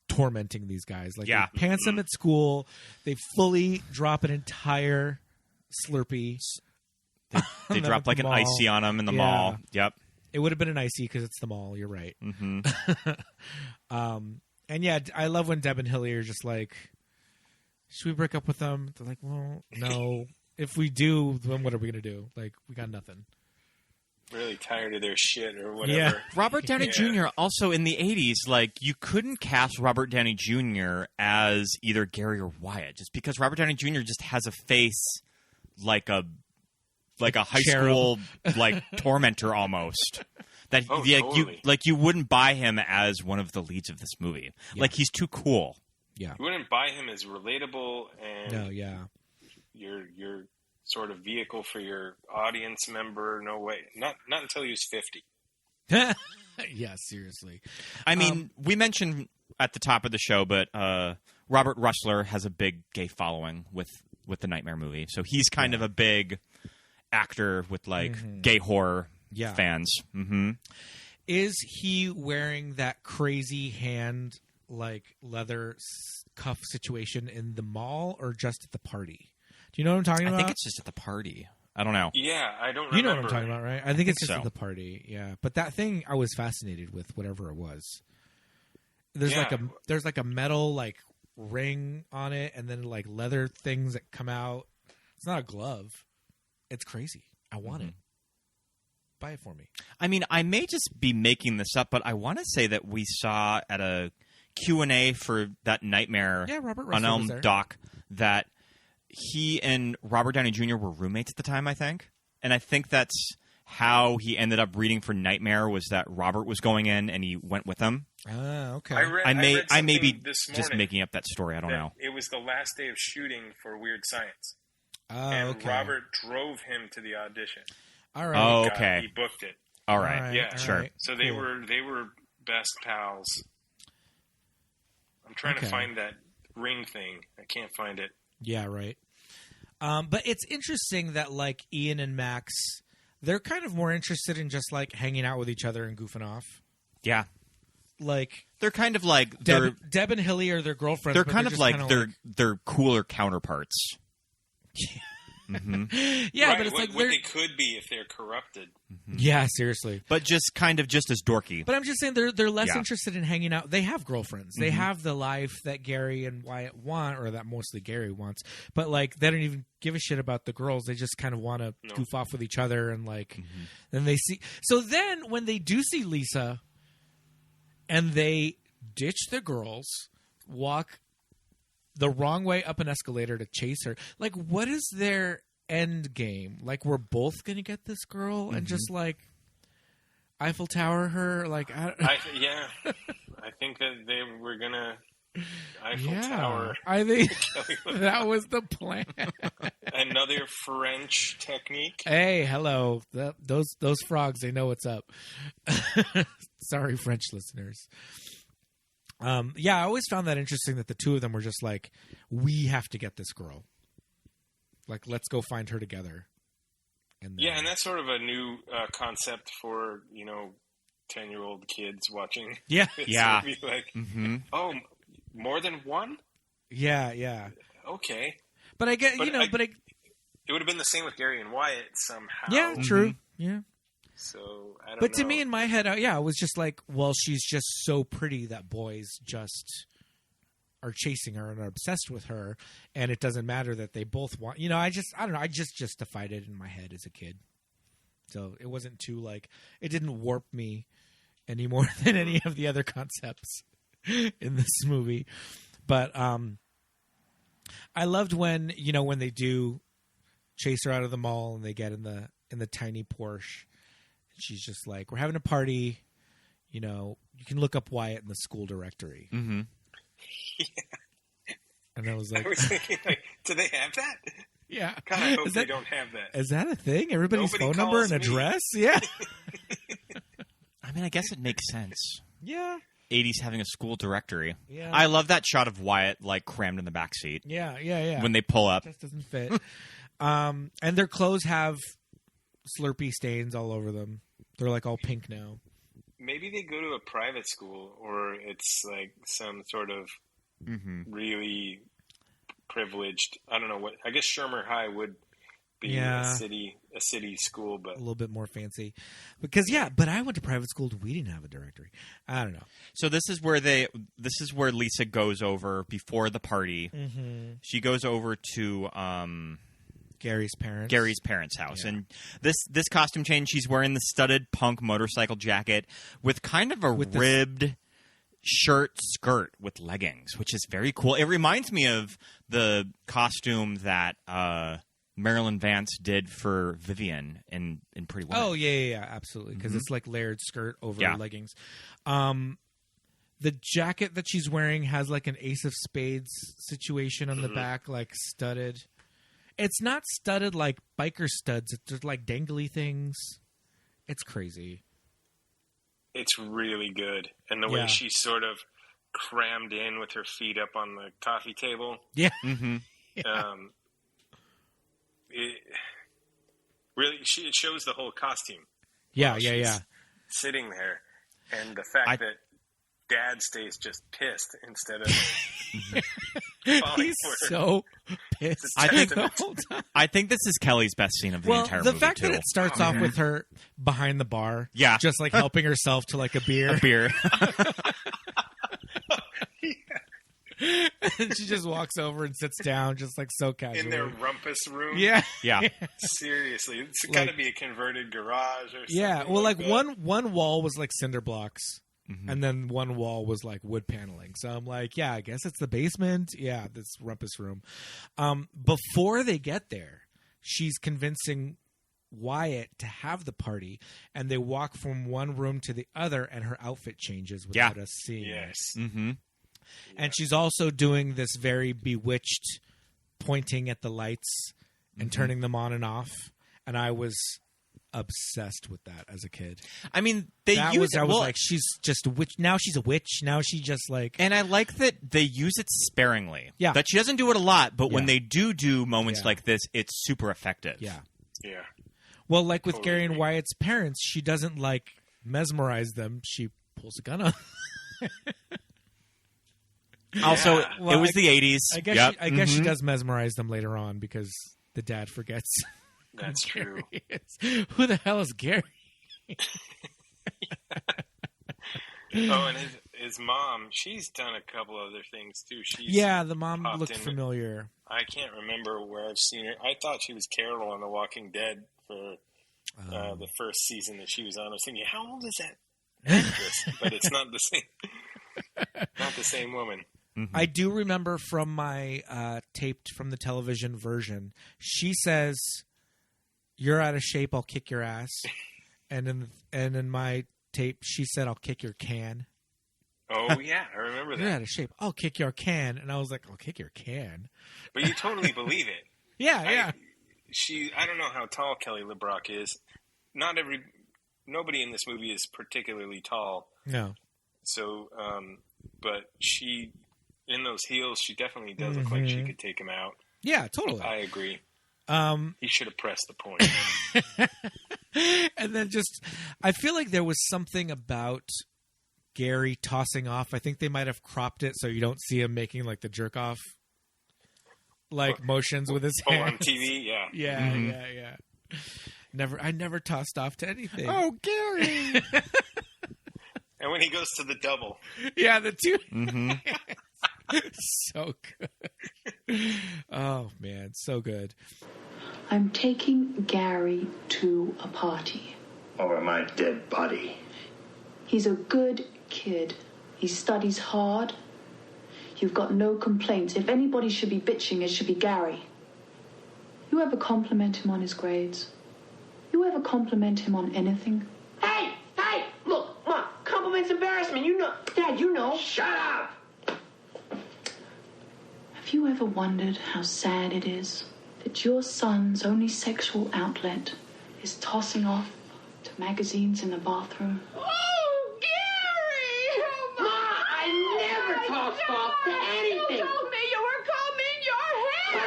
tormenting these guys. Like they pants them at school. They fully drop an entire Slurpee. They drop like an icy on them in the mall. Yep. It would have been an icy because it's the mall. You're right. Mm-hmm. And yeah, I love when Deb and Hilly are just like, should we break up with them? They're like, well, no. If we do, then what are we going to do? Like, we got nothing. Really tired of their shit or whatever. Yeah. Robert Downey Jr. also in the 80s, like, you couldn't cast Robert Downey Jr. as either Gary or Wyatt just because Robert Downey Jr. just has a face like a high school like tormentor almost. That totally. you wouldn't buy him as one of the leads of this movie. Yeah. Like he's too cool. Yeah. You wouldn't buy him as relatable and your sort of vehicle for your audience member. No way. Not until he was 50. Yeah, seriously. I mean, we mentioned at the top of the show, but Robert Rusler has a big gay following with the Nightmare movie. So he's kind of a big actor with like gay horror fans. Mm-hmm. Is he wearing that crazy hand like leather cuff situation in the mall or just at the party? Do you know what I'm talking about? I think it's just at the party. I don't know. Yeah, I don't remember. You know what I'm talking about, right? I think it's just at the party. Yeah, but that thing I was fascinated with, whatever it was. There's like a metal like ring on it, and then like leather things that come out. It's not a glove. It's crazy. I want it. Buy it for me. I mean, I may just be making this up, but I want to say that we saw at a Q&A for that Nightmare on Elm doc that he and Robert Downey Jr. were roommates at the time, I think. And I think that's how he ended up reading for Nightmare was that Robert was going in and he went with him. Okay. I may be just making up that story. I don't know. It was the last day of shooting for Weird Science. And Robert drove him to the audition. All right. Oh, okay. He booked it. All right. Sure. Right. So they were best pals. I'm trying to find that ring thing. I can't find it. Yeah, right. But it's interesting that like Ian and Max, they're kind of more interested in just like hanging out with each other and goofing off. Yeah. Like they're kind of like Deb and Hilly are their girlfriends. They're kind of like they're cooler counterparts. Mm-hmm. Yeah, right, but it's what they could be if they're corrupted. Mm-hmm. Yeah, seriously. But just kind of just as dorky. But I'm just saying they're less interested in hanging out. They have girlfriends. They have the life that Gary and Wyatt want, or that mostly Gary wants. But like they don't even give a shit about the girls. They just kind of want to goof off with each other and like then they see. So then when they do see Lisa and they ditch the girls, walk the wrong way up an escalator to chase her. Like, what is their end game? Like, we're both gonna get this girl and just like Eiffel Tower her. Like, I think that they were gonna Eiffel Tower. I think that was the plan. Another French technique. Hey, hello. Those frogs, they know what's up. Sorry, French listeners. I always found that interesting that the two of them were just like, we have to get this girl. Like, let's go find her together. And and that's sort of a new concept for, 10-year-old kids watching. Yeah. This movie. Like, oh, more than one? Yeah. Okay. But I get, it would have been the same with Gary and Wyatt somehow. Yeah, true. Yeah. So, I don't know. But to me, in my head, I was just like, well, she's just so pretty that boys just are chasing her and are obsessed with her, and it doesn't matter that they both want. I don't know. I just justified it in my head as a kid, so it wasn't too like it didn't warp me any more than any of the other concepts in this movie. But I loved when when they do chase her out of the mall and they get in the tiny Porsche. She's just like, we're having a party. You can look up Wyatt in the school directory. Mm-hmm. Yeah. And I was like, thinking, do they have that? Yeah. God, I hope they don't have that. Is that a thing? Everybody's Nobody phone number and calls me. address? Yeah. I mean, I guess it makes sense. Yeah. 80s having a school directory. Yeah. I love that shot of Wyatt like crammed in the back seat. Yeah. When they pull up. It just doesn't fit. And their clothes have Slurpee stains all over them. They're like all pink now. Maybe they go to a private school, or it's like some sort of really privileged. I don't know what. I guess Shermer High would be a city school, but a little bit more fancy. Because but I went to private school. We didn't have a directory. I don't know. So this is where Lisa goes over before the party. Mm-hmm. She goes over to Gary's parents' house. And this costume change, she's wearing the studded punk motorcycle jacket with kind of a ribbed skirt with leggings, which is very cool. It reminds me of the costume that Marilyn Vance did for Vivian in Pretty Woman. Oh, yeah, absolutely. Because it's like layered skirt over leggings. The jacket that she's wearing has like an Ace of Spades situation on the back, like studded. It's not studded like biker studs. It's just like dangly things. It's crazy. It's really good. And the way she's sort of crammed in with her feet up on the coffee table. Yeah. Mm-hmm. It really, it shows the whole costume. Yeah. Sitting there. And the fact that Dad stays just pissed instead of he's so pissed. I think this is Kelly's best scene of the entire movie. The fact that it starts off with her behind the bar, just like helping herself to like a beer. And she just walks over and sits down, just like so casual. In their rumpus room? Yeah. Seriously. It's got to be a converted garage or something. Yeah, well, like one wall was like cinder blocks. And then one wall was like wood paneling. So I'm like, I guess it's the basement. Yeah, this rumpus room. Before they get there, she's convincing Wyatt to have the party, and they walk from one room to the other, and her outfit changes without us seeing it. Mm-hmm. And she's also doing this very bewitched pointing at the lights and turning them on and off. And I was obsessed with that as a kid. I mean, I was like, she's just a witch. Now she's a witch. Now she just like... And I like that they use it sparingly. Yeah. That she doesn't do it a lot, but when they do moments like this, it's super effective. Yeah. Well, like with Gary and Wyatt's parents, she doesn't like mesmerize them. She pulls a gun on them. Also, it was the 80s. I guess she does mesmerize them later on because the dad forgets. That's true. Who the hell is Gary? And his mom, she's done a couple other things too. The mom looked familiar. I can't remember where I've seen her. I thought she was Carol on The Walking Dead for the first season that she was on. I was thinking, how old is that actress? But it's not the same. Not the same woman. Mm-hmm. I do remember from my taped from the television version, she says, "You're out of shape, I'll kick your ass." And in my tape, she said, "I'll kick your can." Oh, Oh, yeah, I remember that. You're out of shape. I'll kick your can. And I was like, I'll kick your can. But you totally believe it. Yeah. I don't know how tall Kelly LaBrock is. Nobody in this movie is particularly tall. No. So, but she, in those heels, she definitely does look like she could take him out. Yeah, totally. I agree. He should have pressed the point. And then I feel like there was something about Gary tossing off. I think they might have cropped it so you don't see him making like the jerk off motions with his hands. On TV, yeah. Yeah. I never tossed off to anything. Oh, Gary! And when he goes to the double. Yeah, the two. So good. Oh, man, so good. I'm taking Gary to a party. Over my dead body. He's a good kid. He studies hard. You've got no complaints. If anybody should be bitching, it should be Gary. You ever compliment him on his grades? You ever compliment him on anything? Hey! Look, Mom, compliment's embarrassment. You know. Dad, you know. Shut up! Have you ever wondered how sad it is that your son's only sexual outlet is tossing off to magazines in the bathroom? Oh, Gary! Ma, I never tossed off to anything. You told me you were combing your hair.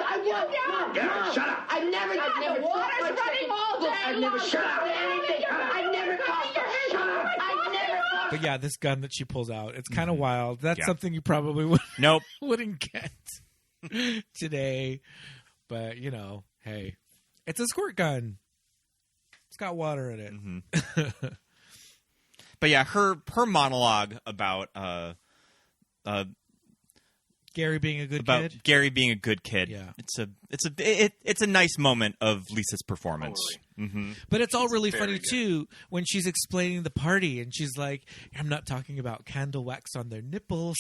I was. Mom, shut up. I've never the water's running all day. Look, I've never shut up to anything. I've never tossed off. Shut up. I've never tossed. But yeah, this gun that she pulls out, it's kind of wild. That's something you probably wouldn't get today. But, hey, it's a squirt gun. It's got water in it. But yeah, her monologue about Gary being a good kid. Gary being a good kid. Yeah, it's a nice moment of Lisa's performance. Totally. But it's all really funny good. too when she's explaining the party and she's like, "I'm not talking about candle wax on their nipples."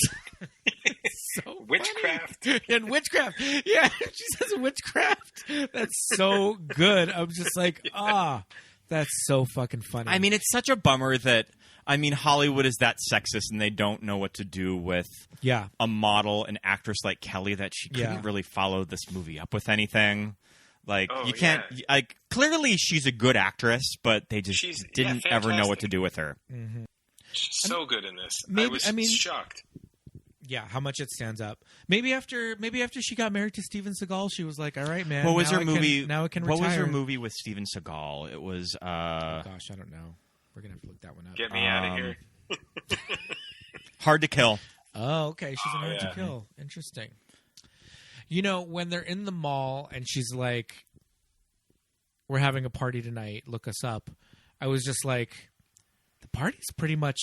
So witchcraft funny. And witchcraft. Yeah, she says witchcraft. That's so good. I'm just like, that's so fucking funny. I mean, it's such a bummer that Hollywood is that sexist and they don't know what to do with a model, an actress like Kelly, that she couldn't really follow this movie up with anything. Like, you can't. Like, clearly she's a good actress, but they just didn't ever know what to do with her. Mm-hmm. She's so good in this. I was shocked. Yeah, how much it stands up. Maybe after she got married to Steven Seagal, she was like, "All right, man." What was her movie? Now I can retire. What was her movie with Steven Seagal? It was. Gosh, I don't know. We're gonna have to look that one up. Get me out of here. Hard to Kill. Oh, okay. She's in Hard to Kill. Interesting. When they're in the mall and she's like, "We're having a party tonight. Look us up." I was just like, the party's pretty much.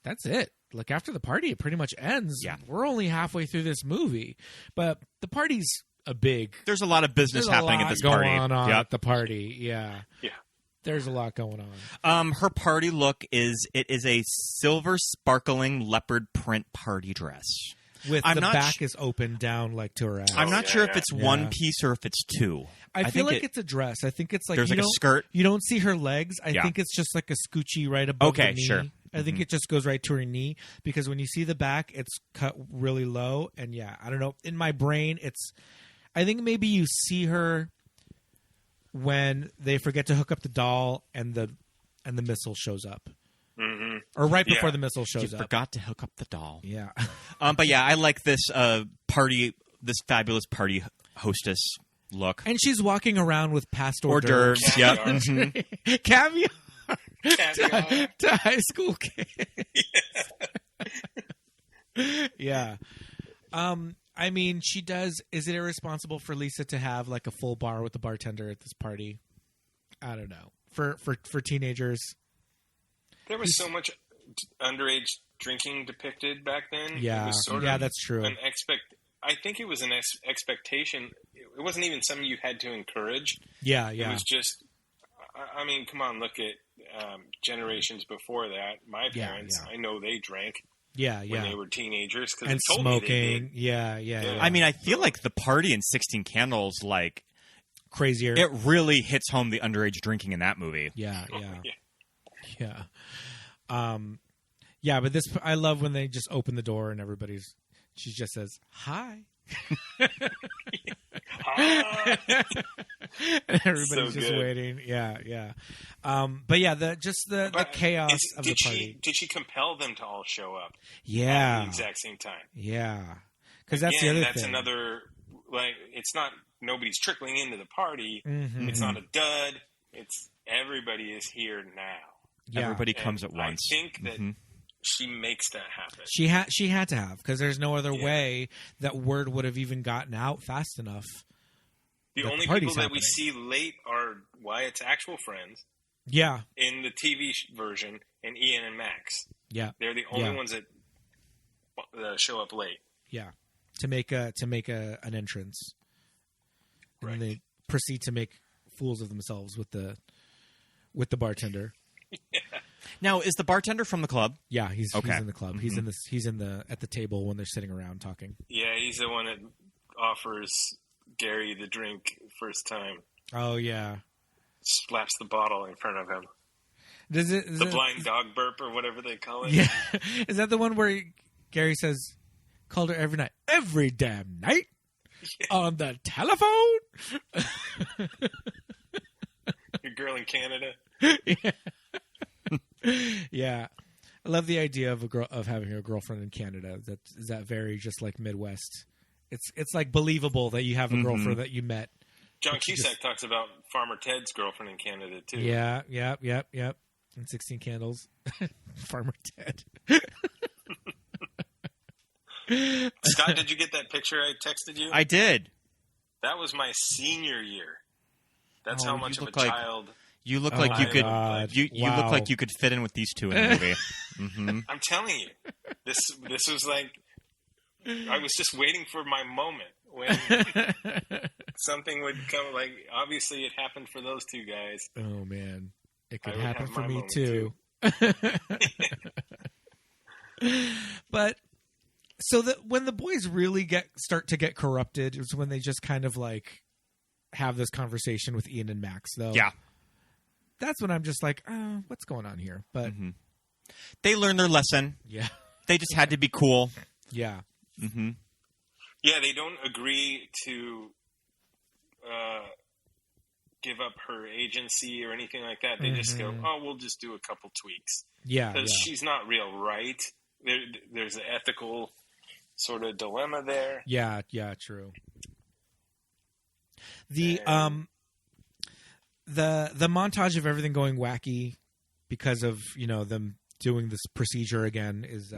That's it. Like, after the party, it pretty much ends. Yeah. We're only halfway through this movie. But the party's There's a lot of business happening at this party. Going on at the party. Yeah. Yeah. There's a lot going on. Her party look is a silver sparkling leopard print party dress. With the back is open down like to her ass. I'm not sure if it's one piece or if it's two. I feel like it's a dress. I think it's like there's like a skirt. You don't see her legs. I think it's just like a scoochie right above the knee. Sure. I think it just goes right to her knee because when you see the back, it's cut really low. And I don't know. In my brain, I think maybe you see her when they forget to hook up the doll and the missile shows up. Mm-hmm. Or right before the missile shows up. You forgot to hook up the doll. Yeah. But yeah, I like this this fabulous party hostess look. And she's walking around with past hors d'oeuvres. Caviar. Yep. Mm-hmm. Caviar. Caviar. to high school kids. Yeah. I mean, she does. Is it irresponsible for Lisa to have like a full bar with the bartender at this party? I don't know. For teenagers. There was so much underage drinking depicted back then. Yeah, it was sort of that's true. I think it was an expectation. It wasn't even something you had to encourage. Yeah. It was just. I mean, come on, look at generations before that. My parents, I know they drank. Yeah. When they were teenagers, and told smoking. Me they did. Yeah. I mean, I feel like the party in 16 Candles, like crazier. It really hits home the underage drinking in that movie. Yeah. Yeah, but I love when they just open the door and she just says, "Hi." And everybody's just waiting. Yeah. But yeah, the chaos of the party. Did she compel them to all show up? Yeah. At the exact same time. Yeah. Because that's the other thing. That's another, it's not, nobody's trickling into the party. Mm-hmm. It's not a dud. It's everybody is here now. Yeah. Everybody comes at once. I think that she makes that happen. She had to have, because there's no other way that word would have even gotten out fast enough. The only people that we see late are Wyatt's actual friends. Yeah. In the TV version, and Ian and Max. Yeah. They're the only ones that show up late. Yeah. To make an entrance. And then they proceed to make fools of themselves with the bartender. Yeah. Now, is the bartender from the club? Yeah, he's in the club. Mm-hmm. He's at the table when they're sitting around talking. Yeah, he's the one that offers Gary the drink first time. Oh yeah. Slaps the bottle in front of him. Is the blind dog burp or whatever they call it. Yeah. Is that the one where Gary says, "Called her every night, every damn night, on the telephone"? Your girl in Canada. Yeah. Yeah, I love the idea of having a girlfriend in Canada. Is that very just like Midwest? It's like believable that you have a girlfriend that you met. John Cusack talks about Farmer Ted's girlfriend in Canada too. Yeah. And 16 Candles, Farmer Ted. Scott, did you get that picture I texted you? I did. That was my senior year. That's how much of a child. You look like you could. You look like you could fit in with these two in the movie. Mm-hmm. I'm telling you, this was like I was just waiting for my moment when something would come. Like obviously, it happened for those two guys. Oh man, it could happen for me too. But so when the boys really start to get corrupted is when they just kind of like have this conversation with Ian and Max, though. Yeah. That's when I'm just like, what's going on here? But they learned their lesson. Yeah. They just had to be cool. Yeah. Mm-hmm. Yeah, they don't agree to give up her agency or anything like that. They just go, we'll just do a couple tweaks. Yeah. Because she's not real right. There's an ethical sort of dilemma there. Yeah, true. The montage of everything going wacky because of, them doing this procedure again is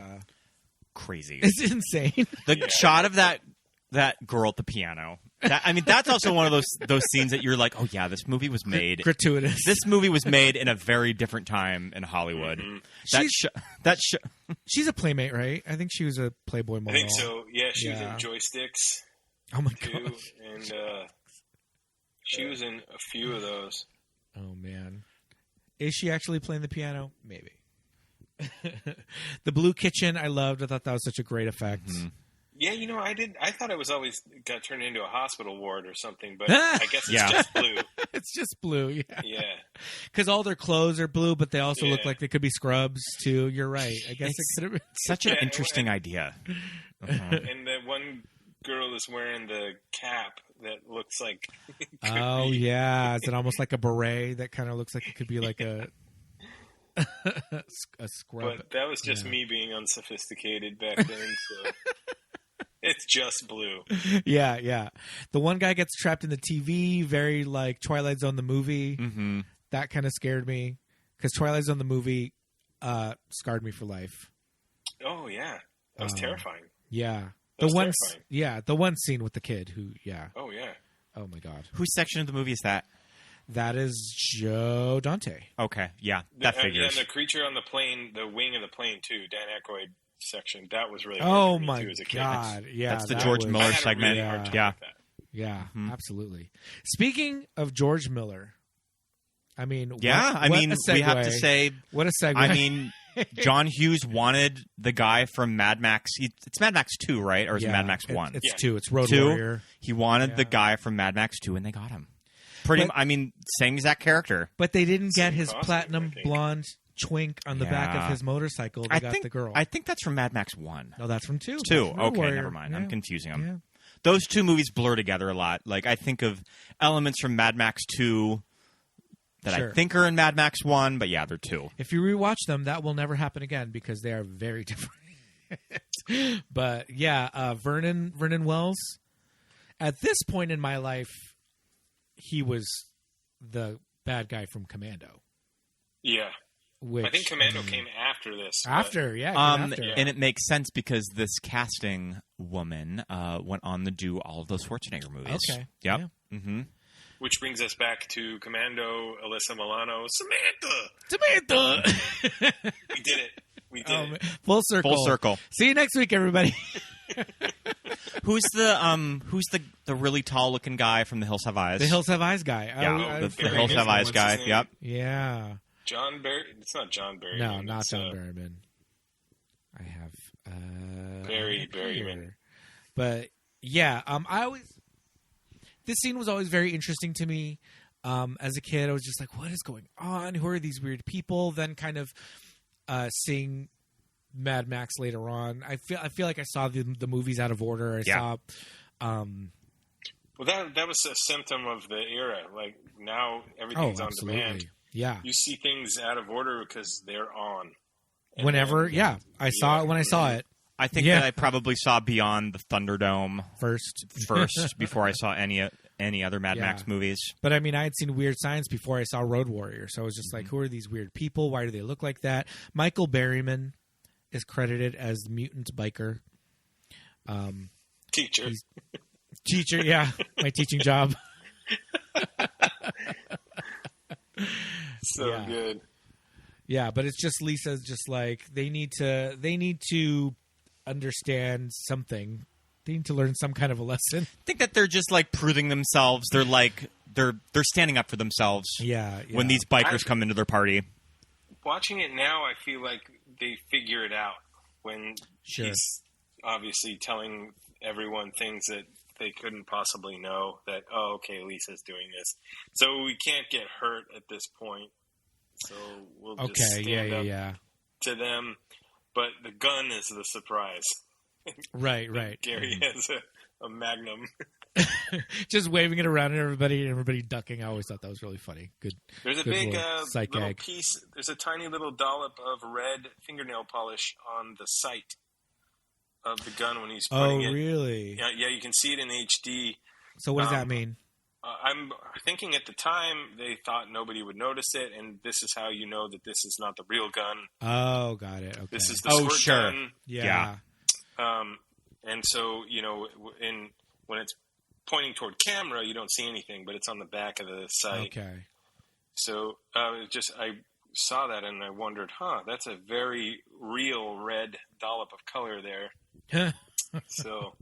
crazy. It's insane. The shot of that girl at the piano. That's also one of those scenes that you're like, oh yeah, this movie was made gratuitous. This movie was made in a very different time in Hollywood. Mm-hmm. She's a playmate, right? I think she was a Playboy model. I think so. Yeah, she was in Joysticks. Oh my too, god. And she was in a few of those. Oh man, is she actually playing the piano? Maybe. The blue kitchen, I loved. I thought that was such a great effect. Mm-hmm. Yeah, I thought it was always got turned into a hospital ward or something, but I guess it's just blue. It's just blue, yeah. Yeah. Because all their clothes are blue, but they also look like they could be scrubs, too. You're right. I guess it could have been. Such an interesting idea. And the one girl is wearing the cap that looks like... Oh, yeah. Is it almost like a beret that kind of looks like it could be like a scrub? But that was just me being unsophisticated back then, so... It's just blue. Yeah. The one guy gets trapped in the TV, very like Twilight Zone the movie. Mm-hmm. That kind of scared me because Twilight Zone the movie scarred me for life. Oh yeah, that was terrifying. Yeah, the one scene with the kid who. Yeah. Oh yeah. Oh my god. Whose section of the movie is that? That is Joe Dante. Okay, yeah, that figures. And the creature on the plane, the wing of the plane too, Dan Aykroyd section. That was really oh my god, yeah, that's the George Miller segment. Really yeah, absolutely. Speaking of George Miller, we have to say what a segue. I mean, John Hughes wanted the guy from Mad Max. It's Mad Max 2, right, or is it Mad Max 1? It's 2. It's Road 2. Warrior. He wanted the guy from Mad Max 2, and they got him. Same exact character. But they didn't get his platinum blonde twink on the back of his motorcycle that got the girl. I think that's from Mad Max 1. No, that's from 2. 2. Okay, never mind. I'm confusing them. Yeah. Those two movies blur together a lot. Like, I think of elements from Mad Max 2 that I think are in Mad Max 1, but yeah, they're 2. If you rewatch them, that will never happen again because they are very different. But yeah, Vernon Wells. At this point in my life, he was the bad guy from Commando. Yeah. I think Commando came after this. After. And it makes sense because this casting woman went on to do all of those Schwarzenegger movies. Okay. Yep. Yeah. Mm-hmm. Which brings us back to Commando, Alyssa Milano, Samantha! We did it. We did it. Full circle. Full circle. See you next week, everybody. Who's the really tall looking guy from The Hills Have Eyes? The Hills Have Eyes guy. Yeah, the Hills Have Eyes guy. Yep. Yeah. John Barry. It's not John Barry. No, not John Barryman. I have Barryman. But yeah, this scene was always very interesting to me. As a kid, I was just like, "What is going on? Who are these weird people?" Then, kind of seeing Mad Max later on, I feel like I saw the movies out of order. I saw. Well, that was a symptom of the era. Like now, everything's on demand. Yeah, you see things out of order because they're on. Whenever, I saw it when I saw it. I think that I probably saw Beyond the Thunderdome first before I saw any other Mad Max movies. But I mean, I had seen Weird Science before I saw Road Warrior, so I was just like, who are these weird people? Why do they look like that? Michael Berryman is credited as the mutant biker. Teacher, yeah, my teaching job. So good. Yeah, but it's just Lisa's just like they need to understand something. They need to learn some kind of a lesson. I think that they're just like proving themselves. They're like they're standing up for themselves. Yeah. When these bikers come into their party. Watching it now, I feel like they figure it out when he's obviously telling everyone things that they couldn't possibly know. That okay, Lisa's doing this, so we can't get hurt at this point. So we'll just stand up to them. But the gun is the surprise. Right. Gary has a Magnum. Just waving it around at everybody ducking. I always thought that was really funny. Good. There's a big little piece. There's a tiny little dollop of red fingernail polish on the sight of the gun when he's pointing it. Oh, really? Yeah, you can see it in HD. So what does that mean? I'm thinking at the time they thought nobody would notice it, and this is how you know that this is not the real gun. Oh, got it. Okay. This is the squirt gun. Yeah. And so, when it's pointing toward camera, you don't see anything, but it's on the back of the sight. Okay. So I saw that and I wondered, that's a very real red dollop of color there. So.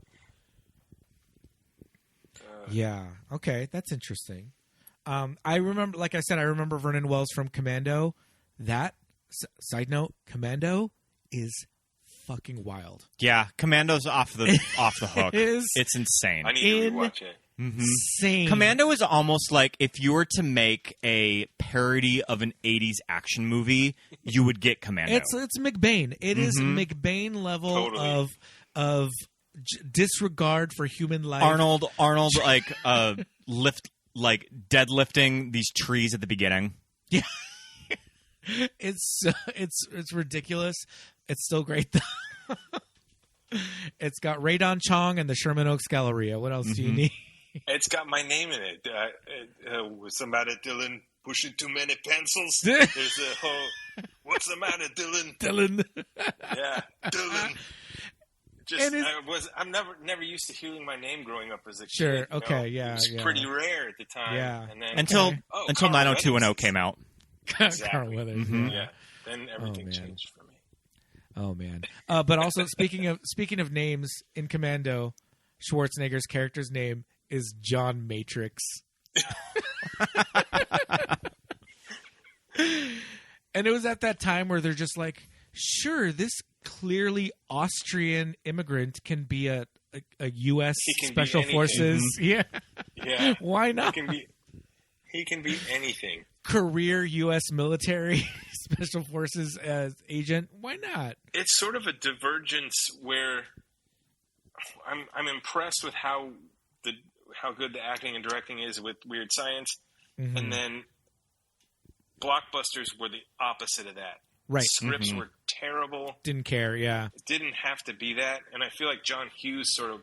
Yeah. Okay. That's interesting. I remember, like I said, I remember Vernon Wells from Commando. That, side note, Commando is fucking wild. Yeah. Commando's off the hook. It's insane. I need to rewatch it. Insane. Commando is almost like if you were to make a parody of an 80s action movie, you would get Commando. It's McBain. It is McBain level of disregard for human life. Arnold deadlifting these trees at the beginning. Yeah. It's ridiculous. It's still great though. It's got Radon Chong and the Sherman Oaks Galleria. What else do you need? It's got my name in it. What's the matter, Dylan? Pushing too many pencils? There's a whole... What's the matter, Dylan? Dylan. Yeah, Dylan. I'm never used to hearing my name growing up as a kid. Sure. Okay. Yeah. It was pretty rare at the time. Yeah. And then, until 90210 came out. Exactly. Carl Weathers. Mm-hmm. Yeah. Then everything changed for me. Oh man. But also speaking of names in Commando, Schwarzenegger's character's name is John Matrix. And it was at that time where they're just like, sure, this clearly Austrian immigrant can be a U.S. Special Forces. Yeah. Why not? He can be anything. career U.S. military special forces agent. Why not? It's sort of a divergence where I'm impressed with how good the acting and directing is with Weird Science, and then blockbusters were the opposite of that. Right. Scripts were terrible. Didn't care, yeah. It didn't have to be that. And I feel like John Hughes sort of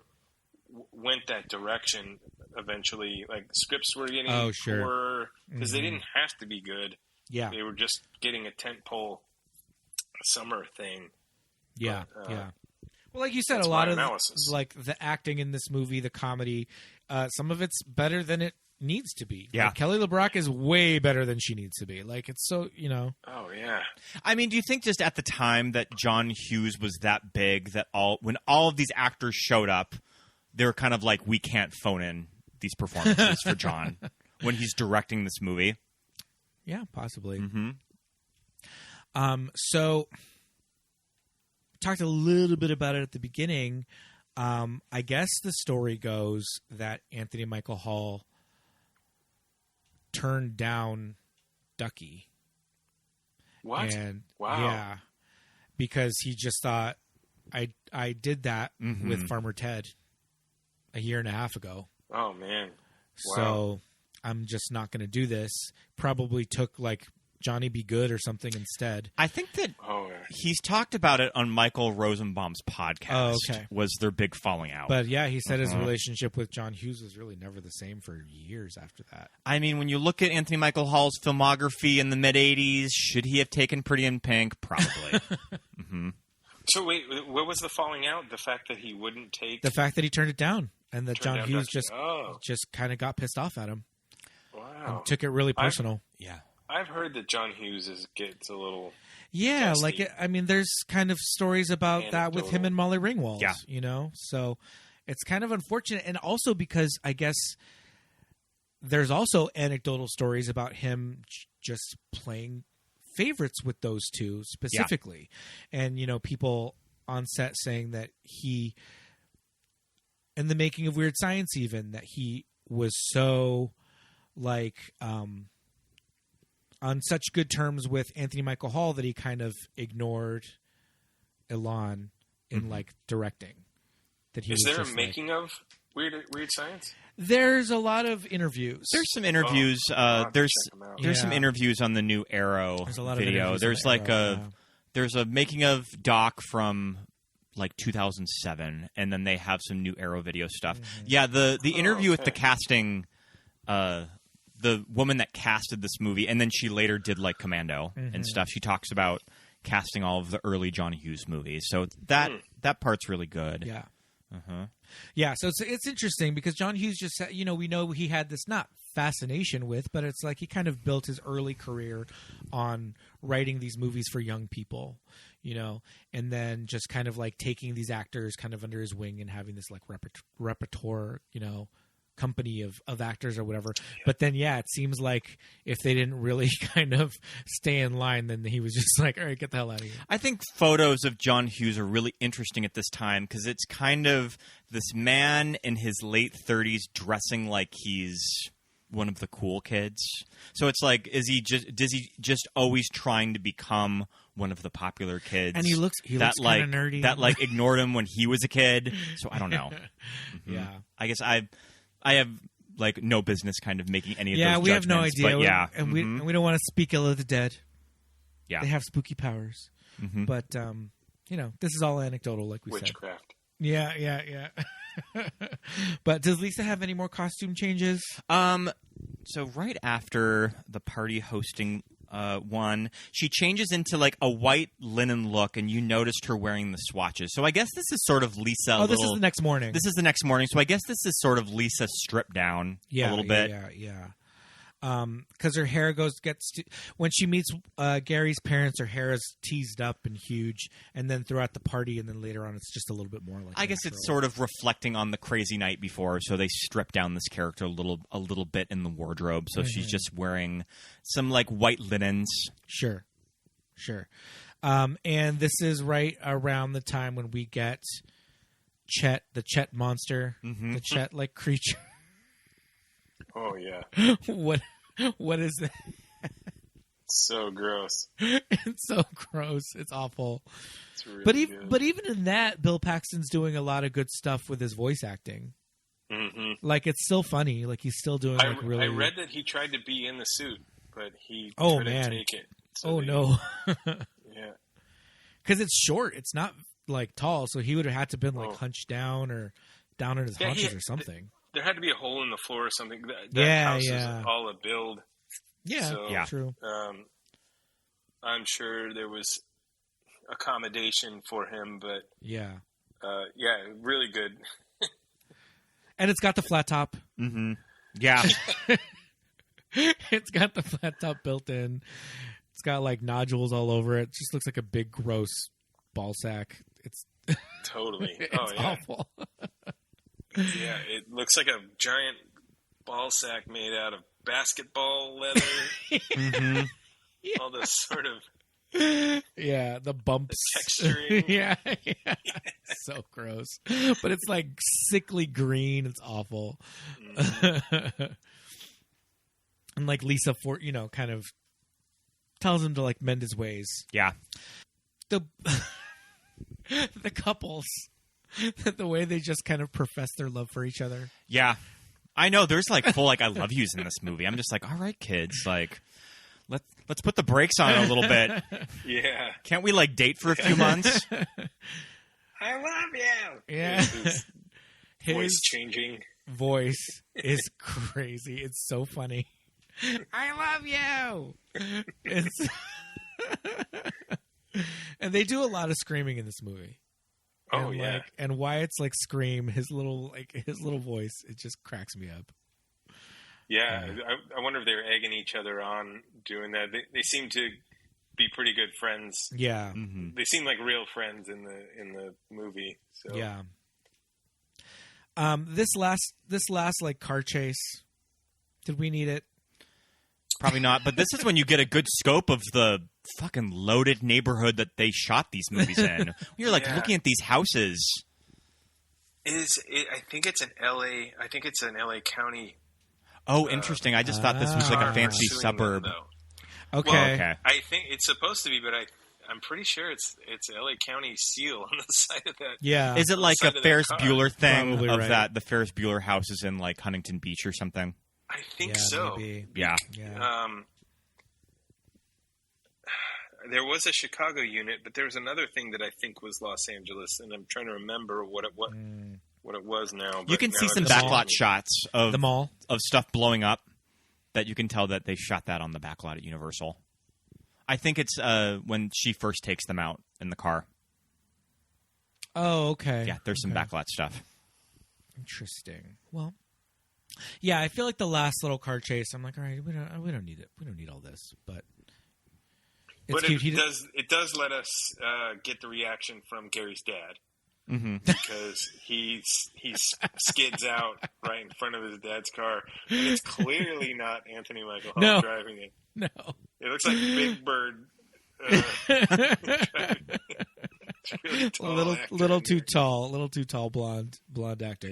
went that direction eventually. Like, the scripts were getting poorer because they didn't have to be good. Yeah. They were just getting a tentpole summer thing. Yeah, but, yeah. Well, like you said, a lot of like the acting in this movie, the comedy, some of it's better than it needs to be. Yeah. Like, Kelly LaBrock is way better than she needs to be. Like, it's so, Oh, yeah. I mean, do you think just at the time that John Hughes was that big that when all of these actors showed up, they were kind of like, we can't phone in these performances for John when he's directing this movie? Yeah, possibly. Mm-hmm. So talked a little bit about it at the beginning. I guess the story goes that Anthony Michael Hall turned down Ducky. What? And, wow. Yeah, because he just thought, I did that with Farmer Ted a year and a half ago. Oh, man. Wow. So I'm just not going to do this. Probably took like Johnny Be Good or something instead. I think that he's talked about it on Michael Rosenbaum's podcast. Oh, okay. Was their big falling out. But yeah, he said his relationship with John Hughes was really never the same for years after that. I mean, when you look at Anthony Michael Hall's filmography in the mid-'80s, should he have taken Pretty in Pink? Probably. So wait, what was the falling out? The fact that he wouldn't take... The fact that he turned it down, and that John Hughes Ducky. just kind of got pissed off at him. Wow. And took it really personal. I've heard that John Hughes gets a little... Yeah, like, I mean, there's kind of stories about that with him and Molly Ringwald, So it's kind of unfortunate. And also because I guess there's also anecdotal stories about him just playing favorites with those two specifically. And, people on set saying that he, in the making of Weird Science even, that he was so, like... on such good terms with Anthony Michael Hall that he kind of ignored Ilan in like directing. That he is there a making of Weird Science? There's a lot of interviews. There's some interviews. There's some interviews on the new Arrow video. There's like there's a making of doc from like 2007, and then they have some new Arrow video stuff. Yeah, the interview with the casting. The woman that casted this movie, and then she later did like Commando and stuff. She talks about casting all of the early John Hughes movies, so that part's really good. Yeah, yeah. So it's interesting because John Hughes just said, we know he had this not fascination with, but it's like he kind of built his early career on writing these movies for young people, and then just kind of like taking these actors kind of under his wing and having this like repertoire, company of actors or whatever. But then it seems like if they didn't really kind of stay in line, then he was just like, all right, get the hell out of here. I think photos of John Hughes are really interesting at this time because it's kind of this man in his late 30s dressing like he's one of the cool kids. So it's like, does he just always trying to become one of the popular kids? And he looks kind of nerdy. That like ignored him when he was a kid. So I don't know. Yeah. I guess I have like no business kind of making any of those judgments. Yeah, we have no idea. But yeah. And we don't want to speak ill of the dead. Yeah. They have spooky powers. But, this is all anecdotal, like we Witchcraft. said. Yeah. But does Lisa have any more costume changes? So right after the party hosting one, she changes into like a white linen look, and you noticed her wearing the swatches. So I guess this is sort of Lisa. Oh, this is the next morning. This is the next morning. So I guess this is sort of Lisa stripped down a little bit. Yeah. Because her hair when she meets Gary's parents, her hair is teased up and huge, and then throughout the party, and then later on, it's just a little bit more like. I guess it's sort of reflecting on the crazy night before, so they strip down this character a little bit in the wardrobe, so she's just wearing some like white linens. Sure. And this is right around the time when we get Chet, the Chet monster, the Chet like creature. Oh yeah. What is that? So gross. It's so gross. It's awful. It's really good. But even in that, Bill Paxton's doing a lot of good stuff with his voice acting. Mm-hmm. Like, it's still funny. Like, he's still doing really... I read that he tried to be in the suit, but he couldn't take it. So no. Yeah. Because it's short. It's not, like, tall, so he would have had to been, like, hunched down or down on his haunches or something. There had to be a hole in the floor or something. That house is all a build. Yeah, so, true. I'm sure there was accommodation for him, but really good. And it's got the flat top. Mm-hmm. Yeah. It's got the flat top built in. It's got like nodules all over it. It just looks like a big gross ball sack. It's totally. It's awful. Yeah, it looks like a giant ball sack made out of basketball leather. Mm-hmm. All this sort of the bumps, texturing. yeah. So gross. But it's like sickly green. It's awful. Mm-hmm. And like Lisa, kind of tells him to like mend his ways. Yeah. The couples, the way they just kind of profess their love for each other. Yeah. I know there's like full like I love yous in this movie. I'm just like, all right, kids, like let's put the brakes on a little bit. Yeah. Can't we like date for a few months? I love you. Yeah. His voice changing. Voice is crazy. It's so funny. I love you. It's and they do a lot of screaming in this movie. Oh, and, yeah. And Wyatt's like scream, his little voice, it just cracks me up. Yeah, I wonder if they're egging each other on doing that. They seem to be pretty good friends. Yeah, mm-hmm. They seem like real friends in the movie. So. Yeah. This last like car chase, did we need it? Probably not. But this is when you get a good scope of the fucking loaded neighborhood that they shot these movies in. You're like looking at these houses. I think it's an LA. I think it's an LA County. Oh, interesting. I just thought this was like a fancy suburb. Okay. Well, okay. I think it's supposed to be, but I'm pretty sure it's LA County seal on the side of that. Yeah. Is it like a Ferris Bueller thing Probably of right. that? The Ferris Bueller house is in like Huntington Beach or something. I think so. Maybe. Yeah. There was a Chicago unit, but there was another thing that I think was Los Angeles, and I'm trying to remember what it was now. You can see some backlot shots of the mall of stuff blowing up that you can tell that they shot that on the backlot at Universal. I think it's when she first takes them out in the car. Oh, okay. Yeah, there's some backlot stuff. Interesting. Well, yeah, I feel like the last little car chase, I'm like, all right, we don't need it. We don't need all this, but it's cute. It does let us get the reaction from Gary's dad. Mm-hmm. Because he skids out right in front of his dad's car. And it's clearly not Anthony Michael Hall driving it. No. It looks like Big Bird. Really tall little too tall blonde actor.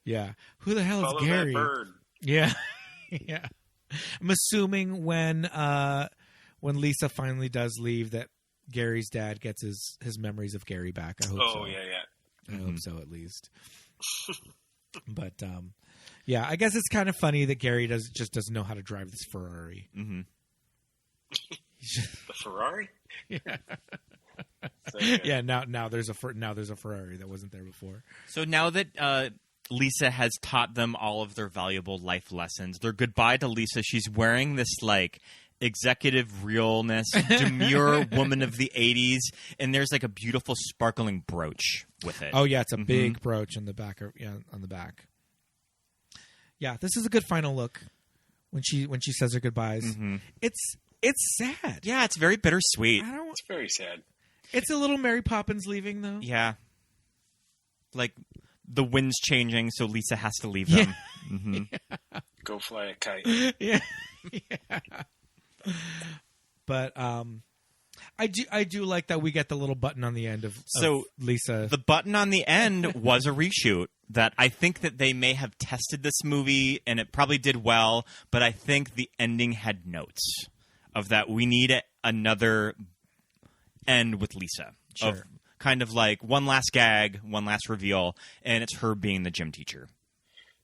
Yeah. Who the hell is Gary? That bird. Yeah. Yeah. I'm assuming when Lisa finally does leave that Gary's dad gets his memories of Gary back. I hope so. Yeah. I hope so, at least. But yeah, I guess it's kind of funny that Gary just doesn't know how to drive this Ferrari. Mm-hmm. The Ferrari? Yeah. So, yeah. Now there's a Ferrari that wasn't there before. So now that Lisa has taught them all of their valuable life lessons, their goodbye to Lisa, she's wearing this like executive realness, demure woman of the 80s, and there's like a beautiful sparkling brooch with it. Oh yeah, it's a big brooch on the back. On the back. Yeah, this is a good final look when she says her goodbyes. Mm-hmm. It's sad. Yeah, it's very bittersweet. It's very sad. It's a little Mary Poppins leaving though. Yeah, like the wind's changing, so Lisa has to leave them. Yeah. Mm-hmm. Yeah. Go fly a kite. Yeah. Yeah. But I do like that we get the little button on the end of Lisa. The button on the end was a reshoot that I think that they may have tested this movie and it probably did well, but I think the ending had notes of that we need another end with Lisa. Sure. Of kind of like one last gag, one last reveal, and it's her being the gym teacher.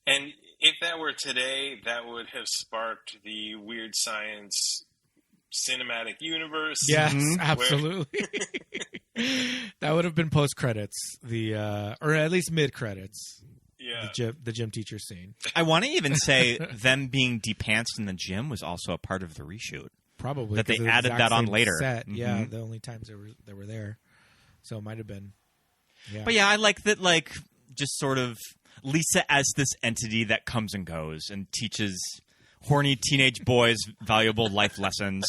And if that were today, that would have sparked the Weird Science cinematic universe. Yes, absolutely. That would have been post credits, or at least mid credits. Yeah, the gym teacher scene. I want to even say them being depantsed in the gym was also a part of the reshoot. Probably that they added that on later. Set. Yeah, the only times they were there, so it might have been. Yeah. But yeah, I like that. Like just sort of Lisa as this entity that comes and goes and teaches horny teenage boys valuable life lessons.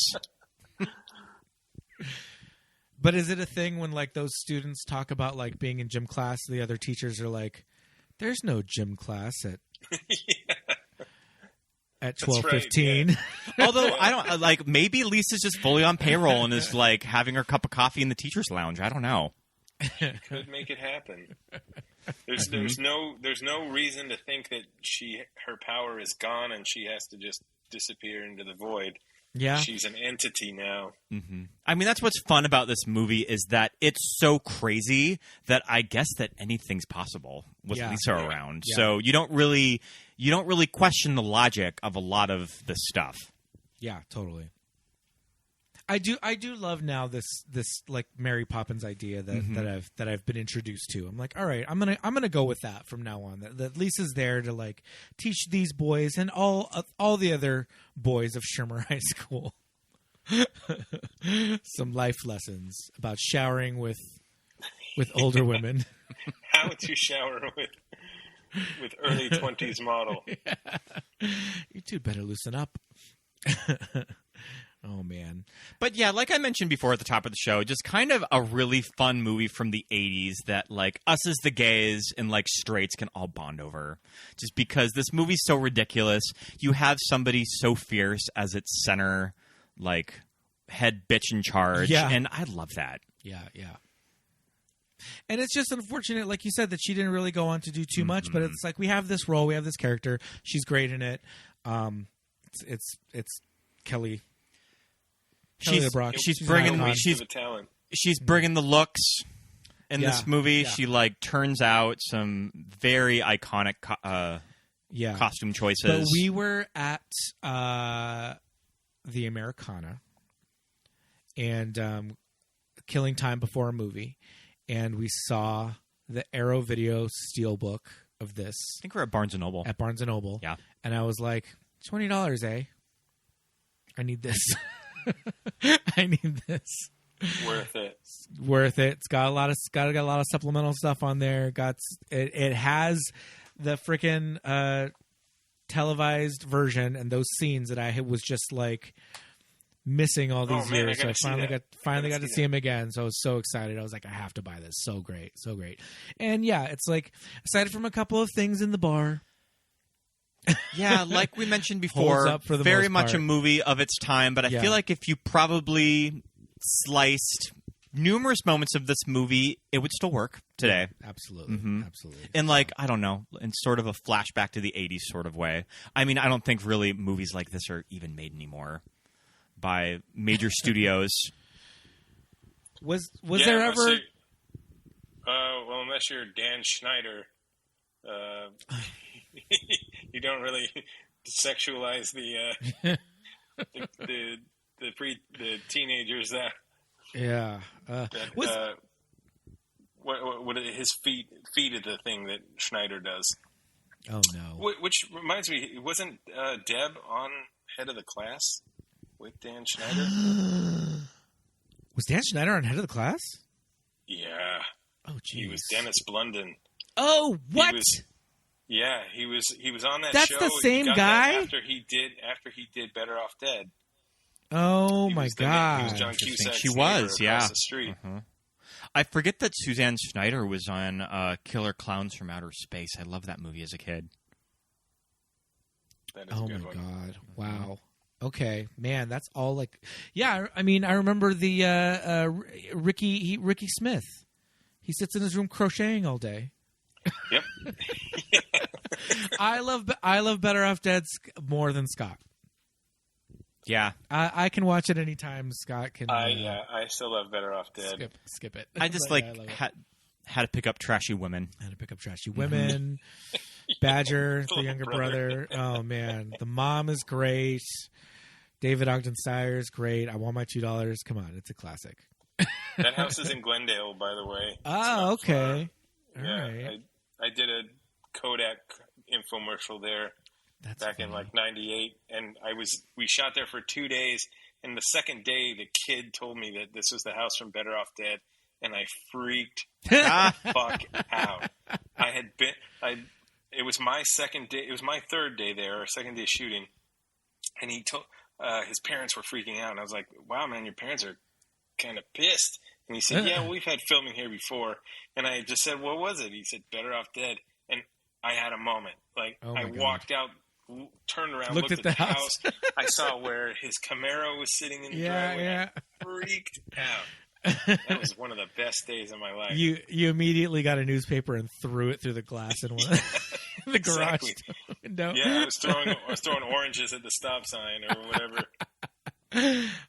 But is it a thing when like those students talk about like being in gym class, the other teachers are like, "There's no gym class at 12:15." Right, yeah. Although I don't like, maybe Lisa's just fully on payroll and is like having her cup of coffee in the teacher's lounge. I don't know. Could make it happen. There's no reason to think that her power is gone and she has to just disappear into the void. Yeah, she's an entity now. Mm-hmm. I mean, that's what's fun about this movie is that it's so crazy that I guess that anything's possible with Lisa around. Yeah. So you don't really question the logic of a lot of this stuff. Yeah, totally. I do love now this like Marry Poppins idea that I've been introduced to. I'm like, all right, I'm gonna go with that from now on. That Lisa's there to like teach these boys and all the other boys of Shermer High School some life lessons about showering with older women. How to shower with early 20s model. Yeah. You two better loosen up. Oh, man. But yeah, like I mentioned before at the top of the show, just kind of a really fun movie from the 80s that like us as the gays and like straights can all bond over. Just because this movie's so ridiculous. You have somebody so fierce as its center, like head bitch in charge. Yeah. And I love that. Yeah, yeah. And it's just unfortunate, like you said, that she didn't really go on to do too much. But it's like we have this role, we have this character. She's great in it. It's Kelly. LaBrock. She's bringing the looks in this movie. Yeah. She like turns out some very iconic costume choices. But we were at the Americana and killing time before a movie, and we saw the Arrow Video Steelbook of this. I think we're at Barnes & Noble. At Barnes & Noble. Yeah. And I was like, $20, eh? I need this. I need this. Worth it. It's got a lot of supplemental stuff on there. It has the freaking televised version and those scenes that I was just like missing all these years. So I finally got to see him again. So I was so excited. I was like, I have to buy this. So great. And yeah, it's like aside from a couple of things in the bar. Yeah, like we mentioned before, very much a movie of its time, but I feel like if you probably sliced numerous moments of this movie, it would still work today. Absolutely. Absolutely. In like, I don't know, in sort of a flashback to the 80s sort of way. I mean, I don't think really movies like this are even made anymore by major studios. Was there ever... well, unless you're Dan Schneider... you don't really sexualize the teenagers that what his feet are the thing that Schneider does. Oh no! Which reminds me, wasn't Deb on Head of the Class with Dan Schneider? Was Dan Schneider on Head of the Class? Yeah. Oh, geez. He was Dennis Blunden. Oh, what? He was on that That's show. That's the same guy? After he did Better Off Dead. Oh, my God. He was John Cusack's She was, across the street. I forget that Suzanne Schneider was on Killer Clowns from Outer Space. I loved that movie as a kid. That is a good one. God. Wow. Okay, man, that's all like... Yeah, I mean, I remember the Ricky Smith. He sits in his room crocheting all day. Yep. I love Better Off Dead more than Scott. Yeah. I can watch it anytime. Scott can. I still love Better Off Dead. Skip it. I just had to pick up trashy women. Badger, the younger brother. Oh man, the mom is great. David Ogden Stier is great. I Want My $2. Come on, it's a classic. That house is in Glendale, by the way. Oh, okay. All right. I did a Kodak infomercial there back in like '98, and we shot there for 2 days. And the second day, the kid told me that this was the house from Better Off Dead, and I freaked the fuck out. It was my second day. It was my third day there, or second day shooting, and he told his parents were freaking out, and I was like, "Wow, man, your parents are kind of pissed." And he said, "Yeah, we've had filming here before." And I just said, "What was it?" He said, "Better Off Dead." And I had a moment. Like, I walked out, turned around, looked at the house. I saw where his Camaro was sitting in the driveway. I freaked out. That was one of the best days of my life. You immediately got a newspaper and threw it through the glass in the garage window. Yeah, I was throwing oranges at the stop sign or whatever.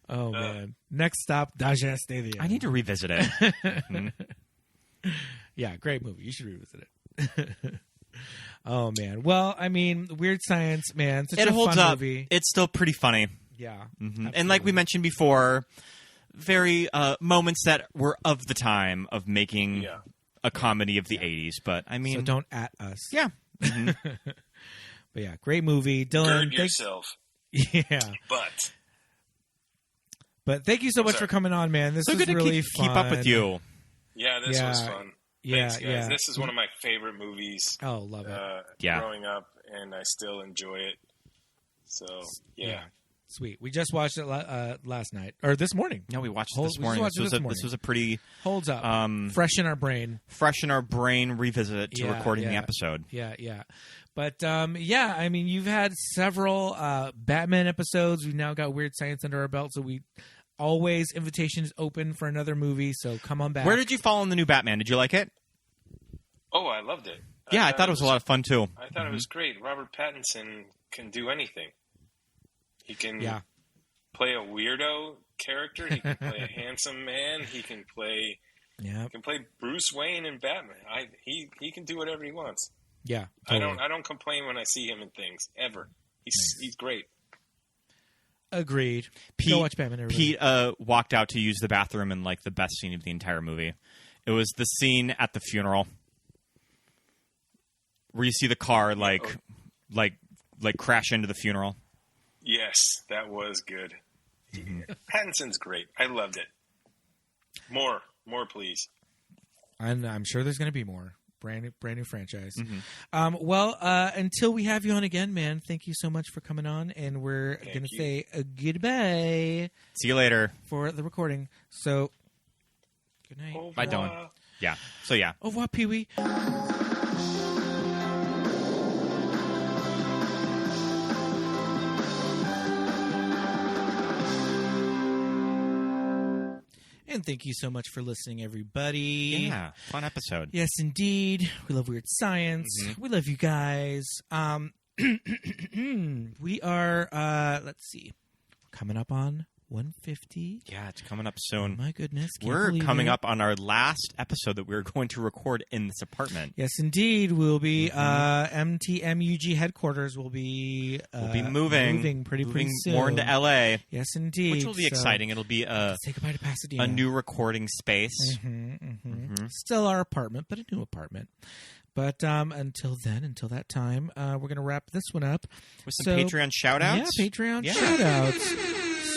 Oh man! Next stop, Dodger Stadium. I need to revisit it. Yeah, great movie. You should revisit it. Oh man! Well, I mean, Weird Science, man. Such It a holds fun up. movie. It's still pretty funny. Yeah, and like we mentioned before, very moments that were of the time of making a comedy of the '80s. But I mean, so don't at us. Yeah. But yeah, great movie. Dylan, gird yourself. Yeah. But thank you so much for coming on, man. This was really fun. Keep up with you. Yeah, this was fun. Yeah, Thanks, guys. This is one of my favorite movies. Oh, love it. Growing up, and I still enjoy it. So, yeah. Sweet. We just watched it last night. Or this morning. No, we watched it this morning. This was a pretty... Holds up. Fresh in our brain. Revisit it to recording the episode. Yeah. But, I mean, you've had several Batman episodes. We've now got Weird Science under our belt, so we... Always invitations open for another movie, so come on back. Where did you fall on the new Batman? Did you like it? Oh, I loved it. Yeah, I thought it was a lot of fun, too. I thought it was great. Robert Pattinson can do anything. He can play a weirdo character. He can play a handsome man. He can play Bruce Wayne and Batman. He can do whatever he wants. Yeah, totally. I don't complain when I see him in things, ever. He's great. Agreed. Go watch Batman, everybody. Pete walked out to use the bathroom in like the best scene of the entire movie. It was the scene at the funeral where you see the car like crash into the funeral. Yes, that was good. Pattinson's great. I loved it. More, please. And I'm sure there's going to be more. Brand new franchise. Until we have you on again, man, thank you so much for coming on, and we're going to say goodbye. See you later. For the recording. So, good night. Au revoir. Bye, Dylan. Yeah. So, yeah. Au revoir, Pee-wee. And thank you so much for listening, everybody. Yeah, fun episode. Yes, indeed. We love Weird Science. We love you guys. We are, let's see, coming up on 150. Yeah, it's coming up soon. Oh my goodness. We're coming up on our last episode that we're going to record in this apartment. Yes, indeed. We'll be, MTMUG headquarters will be... we'll be moving pretty soon. More into LA. Yes, indeed. Which will be exciting. It'll be say goodbye to Pasadena. A new recording space. Still our apartment, but a new apartment. But until that time, we're going to wrap this one up. With some Patreon shout-outs? Yeah, Patreon shout-outs.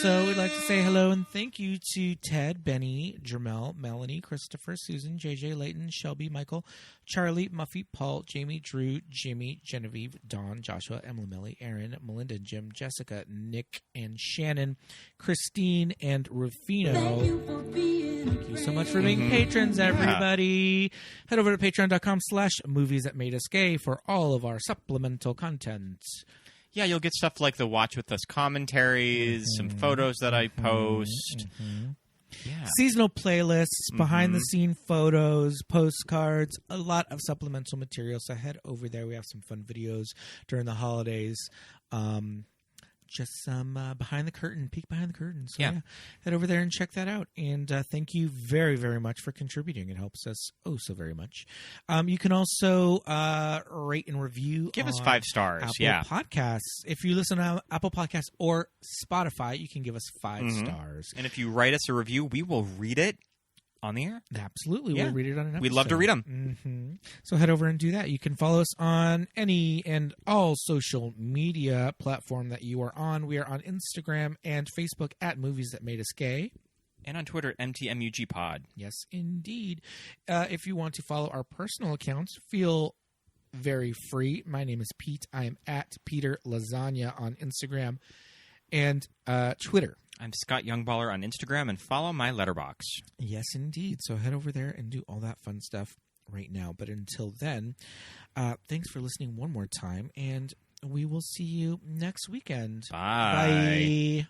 So we'd like to say hello and thank you to Ted, Benny, Jermel, Melanie, Christopher, Susan, JJ, Layton, Shelby, Michael, Charlie, Muffy, Paul, Jamie, Drew, Jimmy, Genevieve, Dawn, Joshua, Emily, Millie, Aaron, Melinda, Jim, Jessica, Nick, and Shannon, Christine, and Rufino. Thank you so much for being patrons, everybody. Head over to patreon.com/movies that made us gay for all of our supplemental content. Yeah, you'll get stuff like the Watch With Us commentaries, some photos that I post. Yeah. Seasonal playlists, behind-the-scene photos, postcards, a lot of supplemental material. So head over there. We have some fun videos during the holidays. just some peek behind the curtain. So yeah, head over there and check that out. And thank you very, very much for contributing. It helps us so very much. You can also rate and review. Give us 5 stars. Apple Podcasts. If you listen to Apple Podcasts or Spotify, you can give us 5 stars. And if you write us a review, we will read it on the air. Absolutely. We'll read it on an episode. We'd love to read them. Mm-hmm. So head over and do that. You can follow us on any and all social media platform that you are on. We are on Instagram and Facebook at Movies That Made Us Gay. And on Twitter, MTMUGPod. Yes, indeed. If you want to follow our personal accounts, feel very free. My name is Pete. I am at Peter Lasagna on Instagram and Twitter. I'm Scott Youngballer on Instagram, and follow my letterbox. Yes, indeed. So head over there and do all that fun stuff right now. But until then, thanks for listening one more time, and we will see you next weekend. Bye. Bye.